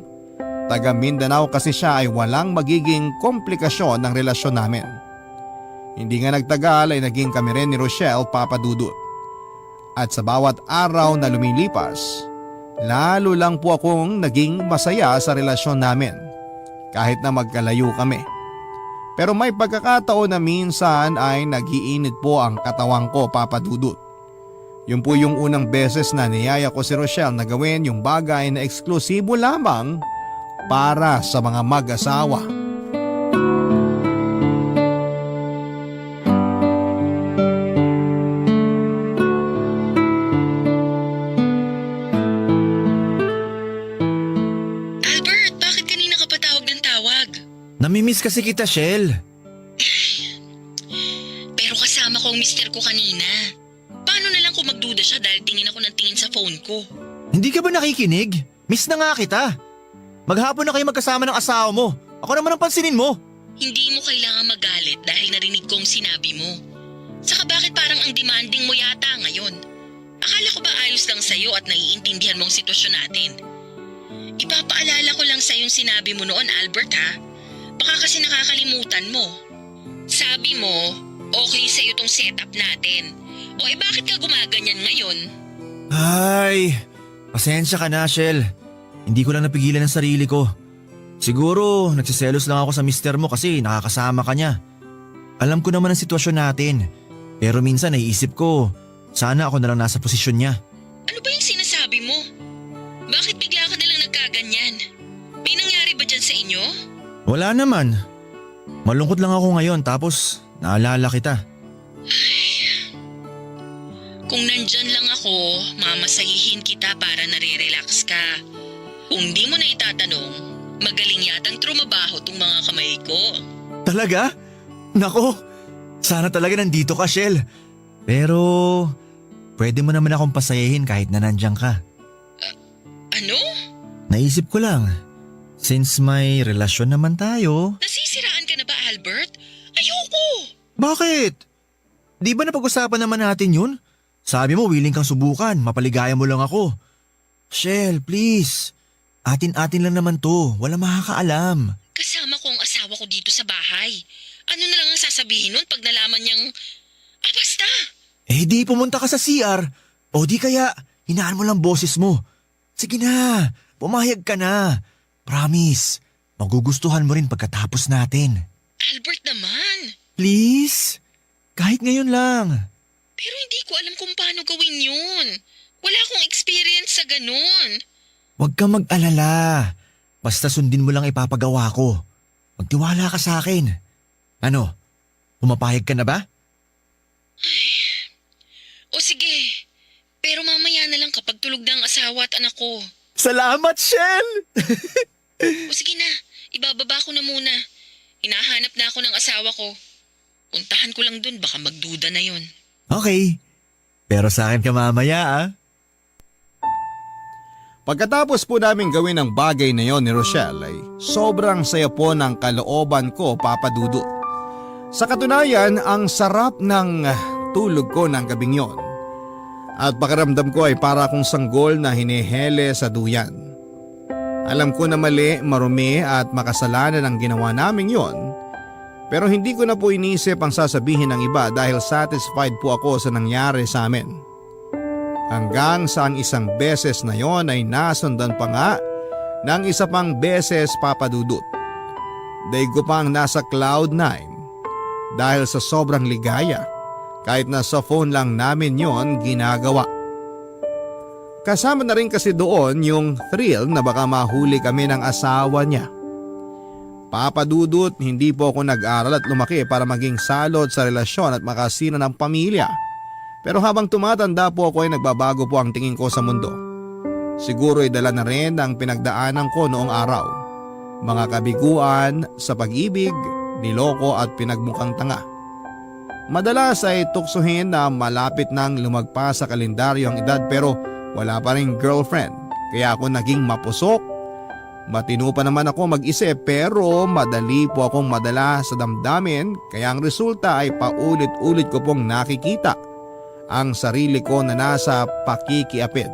taga Mindanao kasi siya ay walang magiging komplikasyon ng relasyon namin. Hindi nga nagtagal ay naging kami rin ni Rochelle, Papa Dudut. At sa bawat araw na lumilipas, lalo lang po akong naging masaya sa relasyon namin kahit na magkalayo kami. Pero may pagkakataon na minsan ay nagiinit po ang katawan ko, Papa Dudut. Yun po yung unang beses na niyaya ko si Rochelle na gawin yung bagay na eksklusibo lamang para sa mga mag-asawa. Albert, bakit kanina ka pa tawag ng tawag? Namimiss kasi kita, Shell. Pero kasama ko ang mister ko kanina. Paano na lang kung magduda siya dahil tingin ako ng tingin sa phone ko? Hindi ka ba nakikinig? Miss na nga kita. Maghapon na kayo magkasama ng asawa mo. Ako naman ang pansinin mo. Hindi mo kailangan magalit dahil narinig ko ang sinabi mo. Saka bakit parang ang demanding mo yata ngayon? Akala ko ba ayos lang sa'yo at naiintindihan mo ang sitwasyon natin? Ipapaalala ko lang sa'yo yung sinabi mo noon, Albert, ha? Baka kasi nakakalimutan mo. Sabi mo, okay sa'yo tong setup natin. O bakit ka gumaganyan ngayon? Ay, pasensya ka na, Shell. Hindi ko lang napigilan ang sarili ko. Siguro nagsiselos lang ako sa mister mo kasi nakakasama ka niya. Alam ko naman ang sitwasyon natin. Pero minsan naiisip ko, sana ako na lang nasa posisyon niya. Ano ba yung sinasabi mo? Bakit bigla ka nalang nagkaganyan? May nangyari ba dyan sa inyo? Wala naman. Malungkot lang ako ngayon tapos naalala kita. Kung nandyan lang ako, mamasahihin kita para nare-relax ka. Kung di mo na itatanong, magaling yatang trumabaho tong mga kamay ko. Talaga? Nako, sana talaga nandito ka, Shell. Pero pwede mo naman akong pasayahin kahit na nandyan ka. Ano? Naisip ko lang, since may relasyon naman tayo. Nasisiraan ka na ba, Albert? Ayoko! Bakit? Di ba napag-usapan naman natin yun? Sabi mo willing kang subukan, mapaligaya mo lang ako. Shell, please. Atin-atin lang naman to, wala makakaalam. Kasama ko ang asawa ko dito sa bahay. Ano na lang ang sasabihin nun pag nalaman niyang… basta! Eh di pumunta ka sa CR. O di kaya, hinaan mo lang boses mo. Sige na, pumayag ka na. Promise, magugustuhan mo rin pagkatapos natin. Albert naman! Please, kahit ngayon lang. Pero hindi ko alam kung paano gawin yun. Wala akong experience sa ganun. Huwag kang mag-alala. Basta sundin mo lang ipapagawa ko. Magtiwala ka sa akin. Ano, pumapayag ka na ba? O sige, pero mamaya na lang kapag tulog na ang asawa at anak ko. Salamat, Shell! O sige na, ibababa ko na muna. Hinahanap na ako ng asawa ko. Puntahan ko lang dun, baka magduda na yon. Okay, pero sa akin ka mamaya ah. Pagkatapos po namin gawin ang bagay na yon ni Rochelle ay sobrang saya po ng kalooban ko, Papa Dudut. Sa katunayan, ang sarap ng tulog ko ng gabing yon. At pakiramdam ko ay para akong sanggol na hinihele sa duyan. Alam ko na mali, marumi at makasalanan ang ginawa naming yon. Pero hindi ko na po inisip ang sasabihin ng iba dahil satisfied po ako sa nangyari sa amin. Hanggang sa ang isang beses na yon ay nasundan pa nga ng isa pang beses, Papa Dudut. Daig ko pang nasa cloud 9 dahil sa sobrang ligaya. Kahit na sa phone lang namin yon ginagawa. Kasama na rin kasi doon yung thrill na baka mahuli kami ng asawa niya. Papa Dudut, hindi po ako nag-aral at lumaki para maging salot sa relasyon at makasina ng pamilya. Pero habang tumatanda po ako ay nagbabago po ang tingin ko sa mundo. Siguro ay dala na rin ang pinagdaanan ko noong araw. Mga kabiguan sa pag-ibig, niloko at pinagmukhang tanga. Madalas ay tuksuhin na malapit nang lumagpas sa kalendaryo ang edad pero wala pa rin girlfriend. Kaya ako naging mapusok. Matino pa naman ako mag-isip pero madali po akong madala sa damdamin kaya ang resulta ay paulit-ulit ko pong nakikita ang sarili ko na nasa pakikiapid.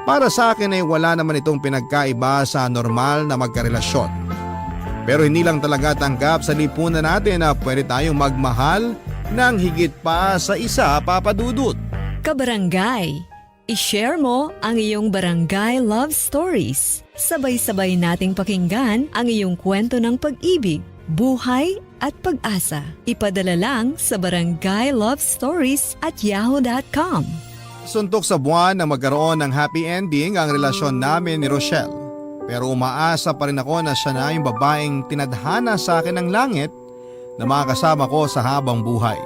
Para sa akin ay wala naman itong pinagkaiba sa normal na magkarelasyon. Pero hindi lang talaga tanggap sa lipunan natin na pwede tayong magmahal ng higit pa sa isa, Papa Dudut. Kabarangay, i-share mo ang iyong barangay love stories. Sabay-sabay nating pakinggan ang iyong kwento ng pag-ibig, buhay at pag-asa. Ipadala lang sa barangaylovestories@yahoo.com. Suntok sa buwan na magkaroon ng happy ending ang relasyon namin ni Rochelle. Pero umaasa pa rin ako na siya na yung babaeng tinadhana sa akin ng langit na makakasama ko sa habang buhay.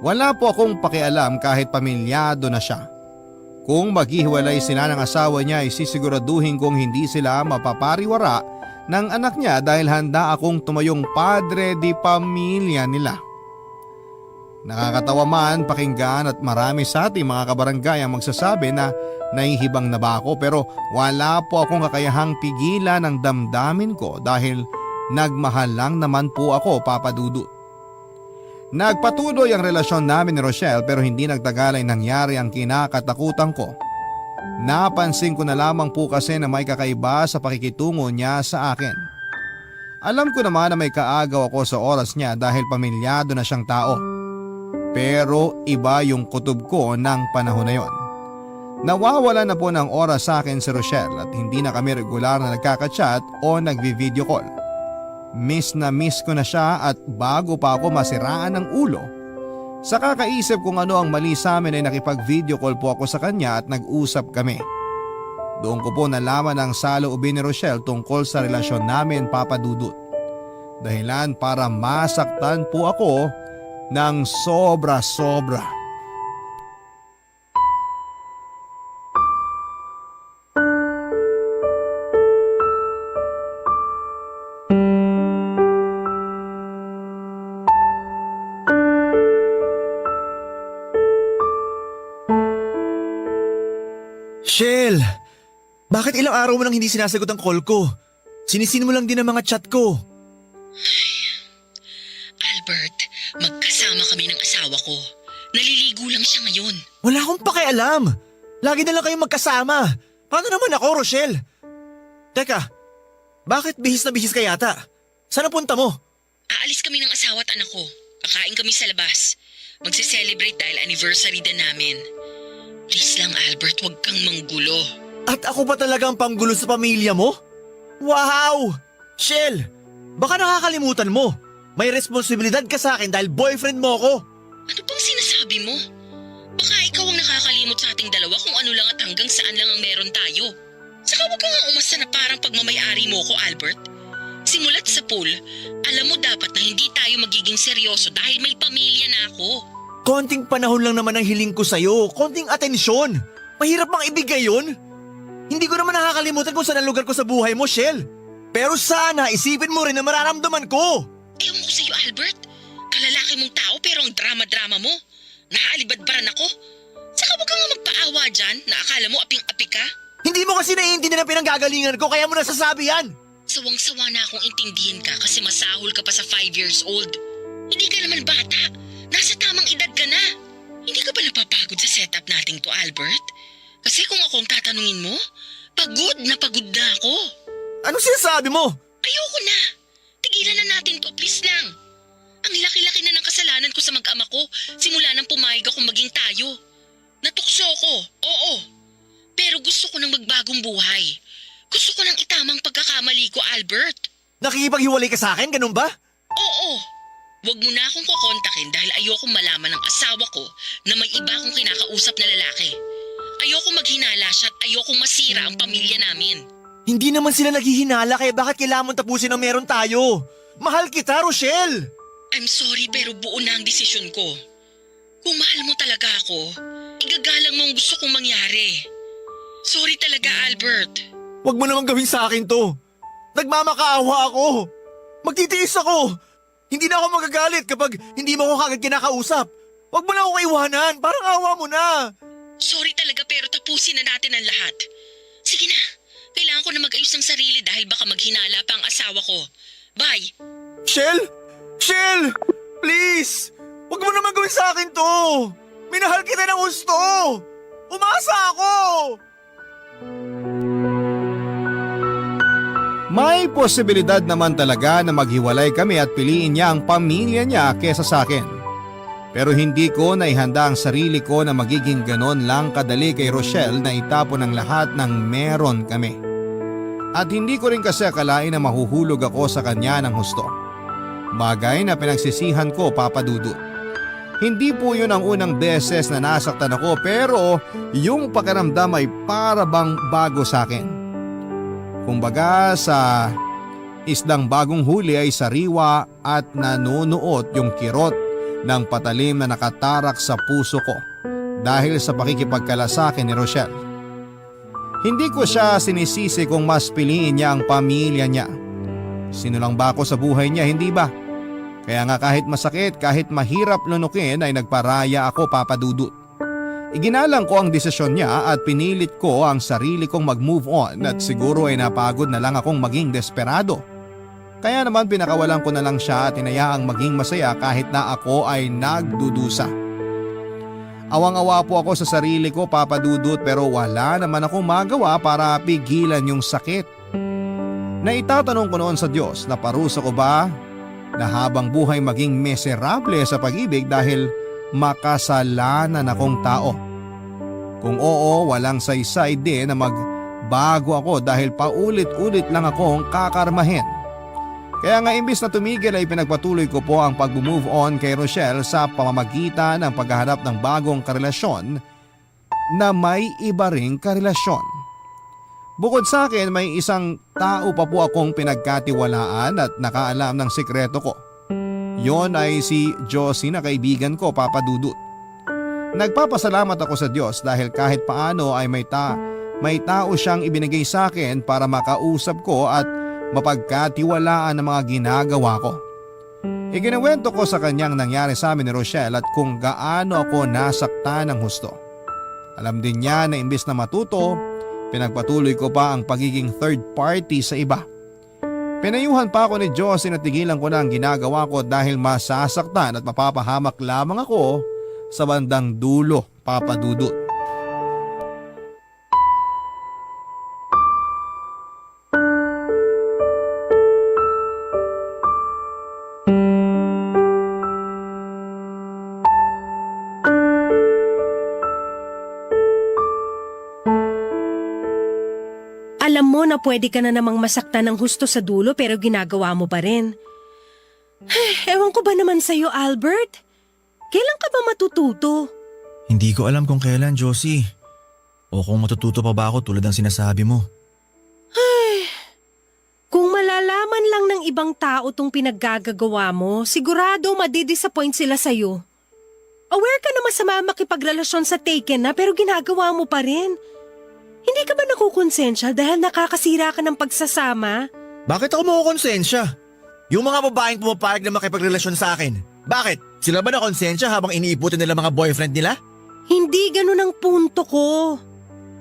Wala po akong pakialam kahit pamilyado na siya. Kung maghihiwalay sila ng asawa niya ay sisiguraduhin kong hindi sila mapapariwara ng anak niya dahil handa akong tumayong padre di pamilya nila. Nakakatawa man pakinggan at marami sa ating mga kabarangay ang magsasabi na nahihibang na ba ako pero wala po akong kakayahang pigilan ang damdamin ko dahil nagmahal lang naman po ako, Papa Dudut. Nagpatuloy ang relasyon namin ni Rochelle pero hindi nagtagal ay nangyari ang kinakatakutan ko. Napansin ko na lamang po kasi na may kakaiba sa pakikitungo niya sa akin. Alam ko naman na may kaagaw ako sa oras niya dahil pamilyado na siyang tao. Pero iba yung kutob ko ng panahon na yon. Nawawala na po ng oras sa akin si Rochelle at hindi na kami regular na nagkaka-chat o nagvi-video call. Miss na miss ko na siya at bago pa ako masiraan ng ulo. Sa kakaisip kung ano ang mali sa amin ay nakipag-video call po ako sa kanya at nag-usap kami. Doon ko po nalaman ang saloobin ni Rochelle tungkol sa relasyon namin, Papa Dudut. Dahilan para masaktan po ako ng sobra-sobra. Shell, bakit ilang araw mo nang hindi sinasagot ang call ko? Sinisin mo lang din ang mga chat ko. Albert, magkasama kami ng asawa ko. Naliligo lang siya ngayon. Wala akong pakialam. Lagi na lang kayong magkasama. Paano naman ako, Rochelle? Teka, bakit bihis na bihis ka yata? Saan ang punta mo? Aalis kami ng asawa at anak ko. Kakain kami sa labas. Magse-celebrate dahil anniversary din namin. Please lang, Albert, huwag kang manggulo. At ako pa talaga ang panggulo sa pamilya mo? Wow! Shell, baka nakakalimutan mo. May responsibilidad ka sa akin dahil boyfriend mo ako. Ano bang sinasabi mo? Baka ikaw ang nakakalimot sa ating dalawa kung ano lang at hanggang saan lang ang meron tayo. Saka huwag ka nga umasa na parang pagmamayari mo ko, Albert. Simulat sa pool, alam mo dapat na hindi tayo magiging seryoso dahil may pamilya na ako. Konting panahon lang naman ang hiling ko sa'yo. Konting atensyon. Mahirap bang ibigay yun? Hindi ko naman nakakalimutan kung saan ang lugar ko sa buhay mo, Shell. Pero sana isipin mo rin na mararamdaman ko. Ewan ko sa'yo, Albert. Kalalaki mong tao pero ang drama-drama mo. Naaalibadbaran ako. Saka huwag ka nga magpaawa dyan na akala mo aping-api ka. Hindi mo kasi naiintindihan ang pinanggagalingan ko kaya mo nasasabi yan. Sawang-sawa na akong intindihin ka kasi masahol ka pa sa 5 years old. Hindi ka naman bata. Nasa tamang edad ka na. Hindi ka ba napapagod sa setup nating to, Albert? Kasi kung ako ang tatanungin mo, pagod na ako. Anong sinasabi mo? Ayoko na. Tigilan na natin to, please lang. Ang laki-laki na ng kasalanan ko sa mag-ama ko simula nang pumayag akong maging tayo. Natukso ko, oo. Pero gusto ko nang magbagong buhay. Gusto ko nang itamang pagkakamali ko, Albert. Nakikipaghiwalay ka sa akin, ganun ba? Oo. Huwag mo na akong kukontakin dahil ayokong malaman ng asawa ko na may iba akong kinakausap na lalaki. Ayokong maghinala siya at ayokong masira ang pamilya namin. Hindi naman sila naghihinala kaya bakit kailangan mong tapusin ang meron tayo? Mahal kita, Rochelle! I'm sorry pero buo na ang desisyon ko. Kung mahal mo talaga ako, igagalang mo ang gusto kong mangyari. Sorry talaga, Albert. Huwag mo naman gawin sa akin to. Nagmamakaawa ako. Magtitiis ako. Hindi na ako magagalit kapag hindi mo ako kagad kinakausap. Huwag mo na ako iwanan. Parang awa mo na. Sorry talaga pero tapusin na natin ang lahat. Sige na, kailangan ko na mag-ayos ng sarili dahil baka maghinala pa ang asawa ko. Bye! Shell? Shell! Please! Huwag mo naman gawin sa akin to. Minahal kita ng gusto. Umasa ako. May posibilidad naman talaga na maghiwalay kami at piliin niya ang pamilya niya kesa sa akin. Pero hindi ko naihanda ang sarili ko na magiging ganon lang kadali kay Rochelle na itapon ang lahat ng meron kami. At hindi ko rin kasi akalain na mahuhulog ako sa kanya ng husto. Bagay na pinagsisihan ko, Papa Dudut. Hindi po yun ang unang beses na nasaktan ako pero yung pakiramdam ay para bang bago sa akin. Kumbaga sa isdang bagong huli ay sariwa at nanunuot yung kirot ng patalim na nakatarak sa puso ko dahil sa pakikipagkalasakin ni Rochelle. Hindi ko siya sinisisi kung mas piliin niya ang pamilya niya. Sinulang ba ako sa buhay niya, hindi ba? Kaya nga kahit masakit, kahit mahirap lunukin ay nagparaya ako, Papa Dudut. Iginalang ko ang desisyon niya at pinilit ko ang sarili kong mag-move on at siguro ay napagod na lang akong maging desperado. Kaya naman pinakawalan ko na lang siya at inayaang maging masaya kahit na ako ay nagdudusa. Awang-awa po ako sa sarili ko, Papa Dudut, pero wala naman akong magawa para pigilan yung sakit. Naitatanong ko noon sa Diyos na parusa ko ba na habang buhay maging miserable sa pag-ibig dahil makasalanan akong tao. Kung oo, walang saysay din na magbago ako dahil paulit-ulit lang akong kakarmahin. Kaya nga imbis na tumigil ay pinagpatuloy ko po ang pag-move on kay Rochelle sa pamamagitan ng paghahanap ng bagong karelasyon na may iba ring karelasyon. Bukod sa akin, may isang tao pa po akong pinagkatiwalaan at nakaalam ng sikreto ko. Yon ay si Josie na kaibigan ko, Papa Dudut. Nagpapasalamat ako sa Diyos dahil kahit paano ay may tao siyang ibinigay sa akin para makausap ko at mapagkatiwalaan ang mga ginagawa ko. Ikinuwento ko sa kanyang nangyari sa amin ni Rochelle at kung gaano ako nasaktan ng husto. Alam din niya na imbis na matuto, pinagpatuloy ko pa ang pagiging third party sa iba. Pinayuhan pa ako ni Josie na tigilan ko na ang ginagawa ko dahil masasaktan at mapapahamak lamang ako sa bandang dulo, Papa Dudut. Alam mo na pwede ka na namang masaktan ng husto sa dulo pero ginagawa mo pa rin. Ewan ko ba naman sa'yo, Albert? Kailan ka ba matututo? Hindi ko alam kung kailan, Josie. O kung matututo pa ba ako tulad ng sinasabi mo. Kung malalaman lang ng ibang tao tong pinaggagawa mo, sigurado madidisappoint sila sa'yo. Aware ka na masama makipagrelasyon sa taken na pero ginagawa mo pa rin. Hindi ka ba nakukonsensya dahil nakakasira ka ng pagsasama? Bakit ako makukonsensya? Yung mga babaeng pumapayag na makipagrelasyon sa akin. Bakit? Sila ba na konsensya habang iniiputin nila mga boyfriend nila? Hindi ganun ang punto ko.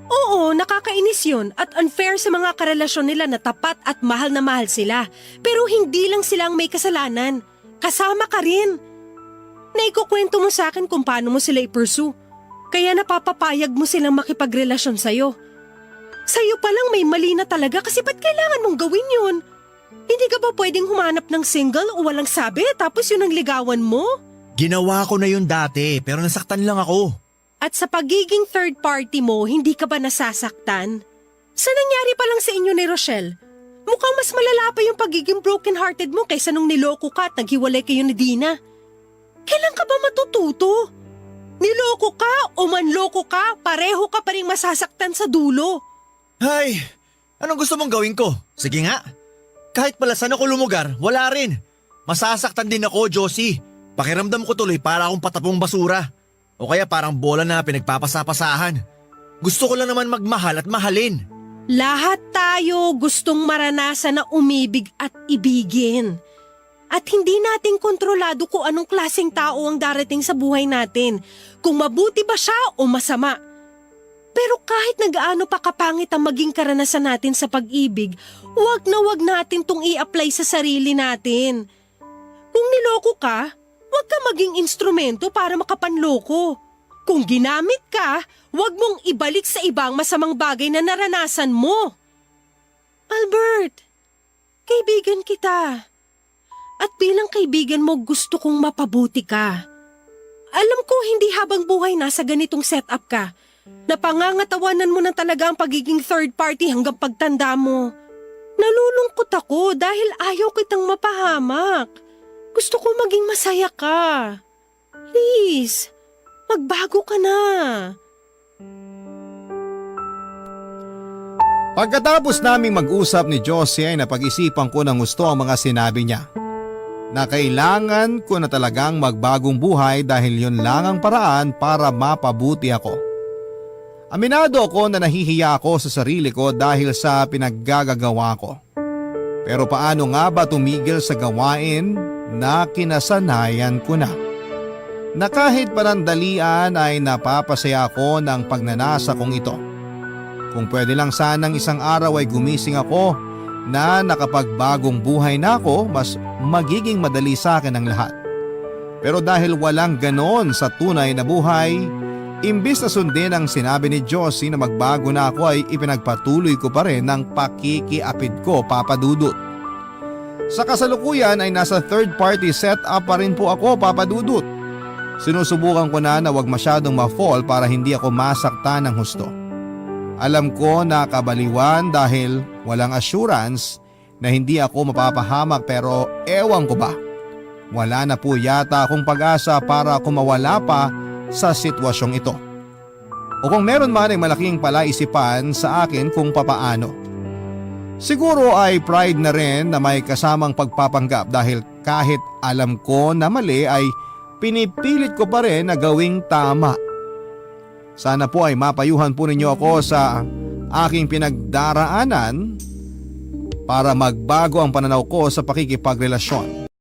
Oo, nakakainis yun at unfair sa mga karelasyon nila na tapat at mahal na mahal sila. Pero hindi lang sila ang may kasalanan. Kasama ka rin. na ikukwento mo sa akin kung paano mo sila i-pursue. Kaya napapapayag mo silang makipagrelasyon sa'yo. Sa'yo pa lang may mali na talaga kasi ba't kailangan mong gawin yun? Hindi ka ba pwedeng humanap ng single o walang sabi tapos yun ang ligawan mo? Ginawa ko na yun dati pero nasaktan lang ako. At sa pagiging third party mo, hindi ka ba nasasaktan? Sa nangyari pa lang sa inyo ni Rochelle, mukhang mas malala pa yung pagiging broken-hearted mo kaysa nung niloko ka at naghiwalay kayo ni Dina. Kailan ka ba matututo? Niloko ka o manloko ka, pareho ka pa rin masasaktan sa dulo. Ay, anong gusto mong gawin ko? Sige nga. Kahit pala saan ako lumugar, wala rin. Masasaktan din ako, Josie. Pakiramdam ko tuloy para akong patapong basura. O kaya parang bola na pinagpapasapasahan. Gusto ko lang naman magmahal at mahalin. Lahat tayo gustong maranasan na umibig at ibigin. At hindi natin kontrolado kung anong klaseng tao ang darating sa buhay natin, kung mabuti ba siya o masama. Pero kahit nagaano pa kapangit ang maging karanasan natin sa pag-ibig, wag natin tong i-apply sa sarili natin. Kung niloko ka, wag ka maging instrumento para makapanloko. Kung ginamit ka, wag mong ibalik sa ibang masamang bagay na naranasan mo. Albert, kaibigan kita. At bilang kaibigan mo, gusto kong mapabuti ka. Alam ko hindi habang buhay nasa ganitong setup ka. Napangangatawanan mo na talaga ang pagiging third party hanggang pagtanda mo. Nalulungkot ako dahil ayaw kitang mapahamak. Gusto ko maging masaya ka. Please, magbago ka na. Pagkatapos naming mag-usap ni Josie ay napag-isipan ko ng gusto ang mga sinabi niya. Na kailangan ko na talagang magbagong buhay dahil yun lang ang paraan para mapabuti ako. Aminado ako na nahihiya ako sa sarili ko dahil sa pinaggagawa ko. Pero paano nga ba tumigil sa gawain na kinasanayan ko na? Na kahit panandalian ay napapasaya ako ng pagnanasa kong ito. Kung pwede lang sanang isang araw ay gumising ako na nakapagbagong buhay na ako, mas magiging madali sa akin ang lahat. Pero dahil walang ganon sa tunay na buhay, imbis na sundin ang sinabi ni Josie na magbago na ako ay ipinagpatuloy ko pa rin ng pakikiapid ko, Papa Dudut. Sa kasalukuyan ay nasa third party setup pa rin po ako, Papa Dudut. Sinusubukan ko na wag masyadong ma-fall para hindi ako masaktan ng husto. Alam ko na kabaliwan dahil walang assurance na hindi ako mapapahamak pero ewan ko ba. Wala na po yata akong pag-asa para kumawala pa sa sitwasyong ito. O kung meron man ay malaking palaisipan sa akin kung papaano. Siguro ay pride na rin na may kasamang pagpapanggap dahil kahit alam ko na mali ay pinipilit ko pa rin na gawing tama. Sana po ay mapayuhan po ninyo ako sa aking pinagdaraanan para magbago ang pananaw ko sa pakikipagrelasyon.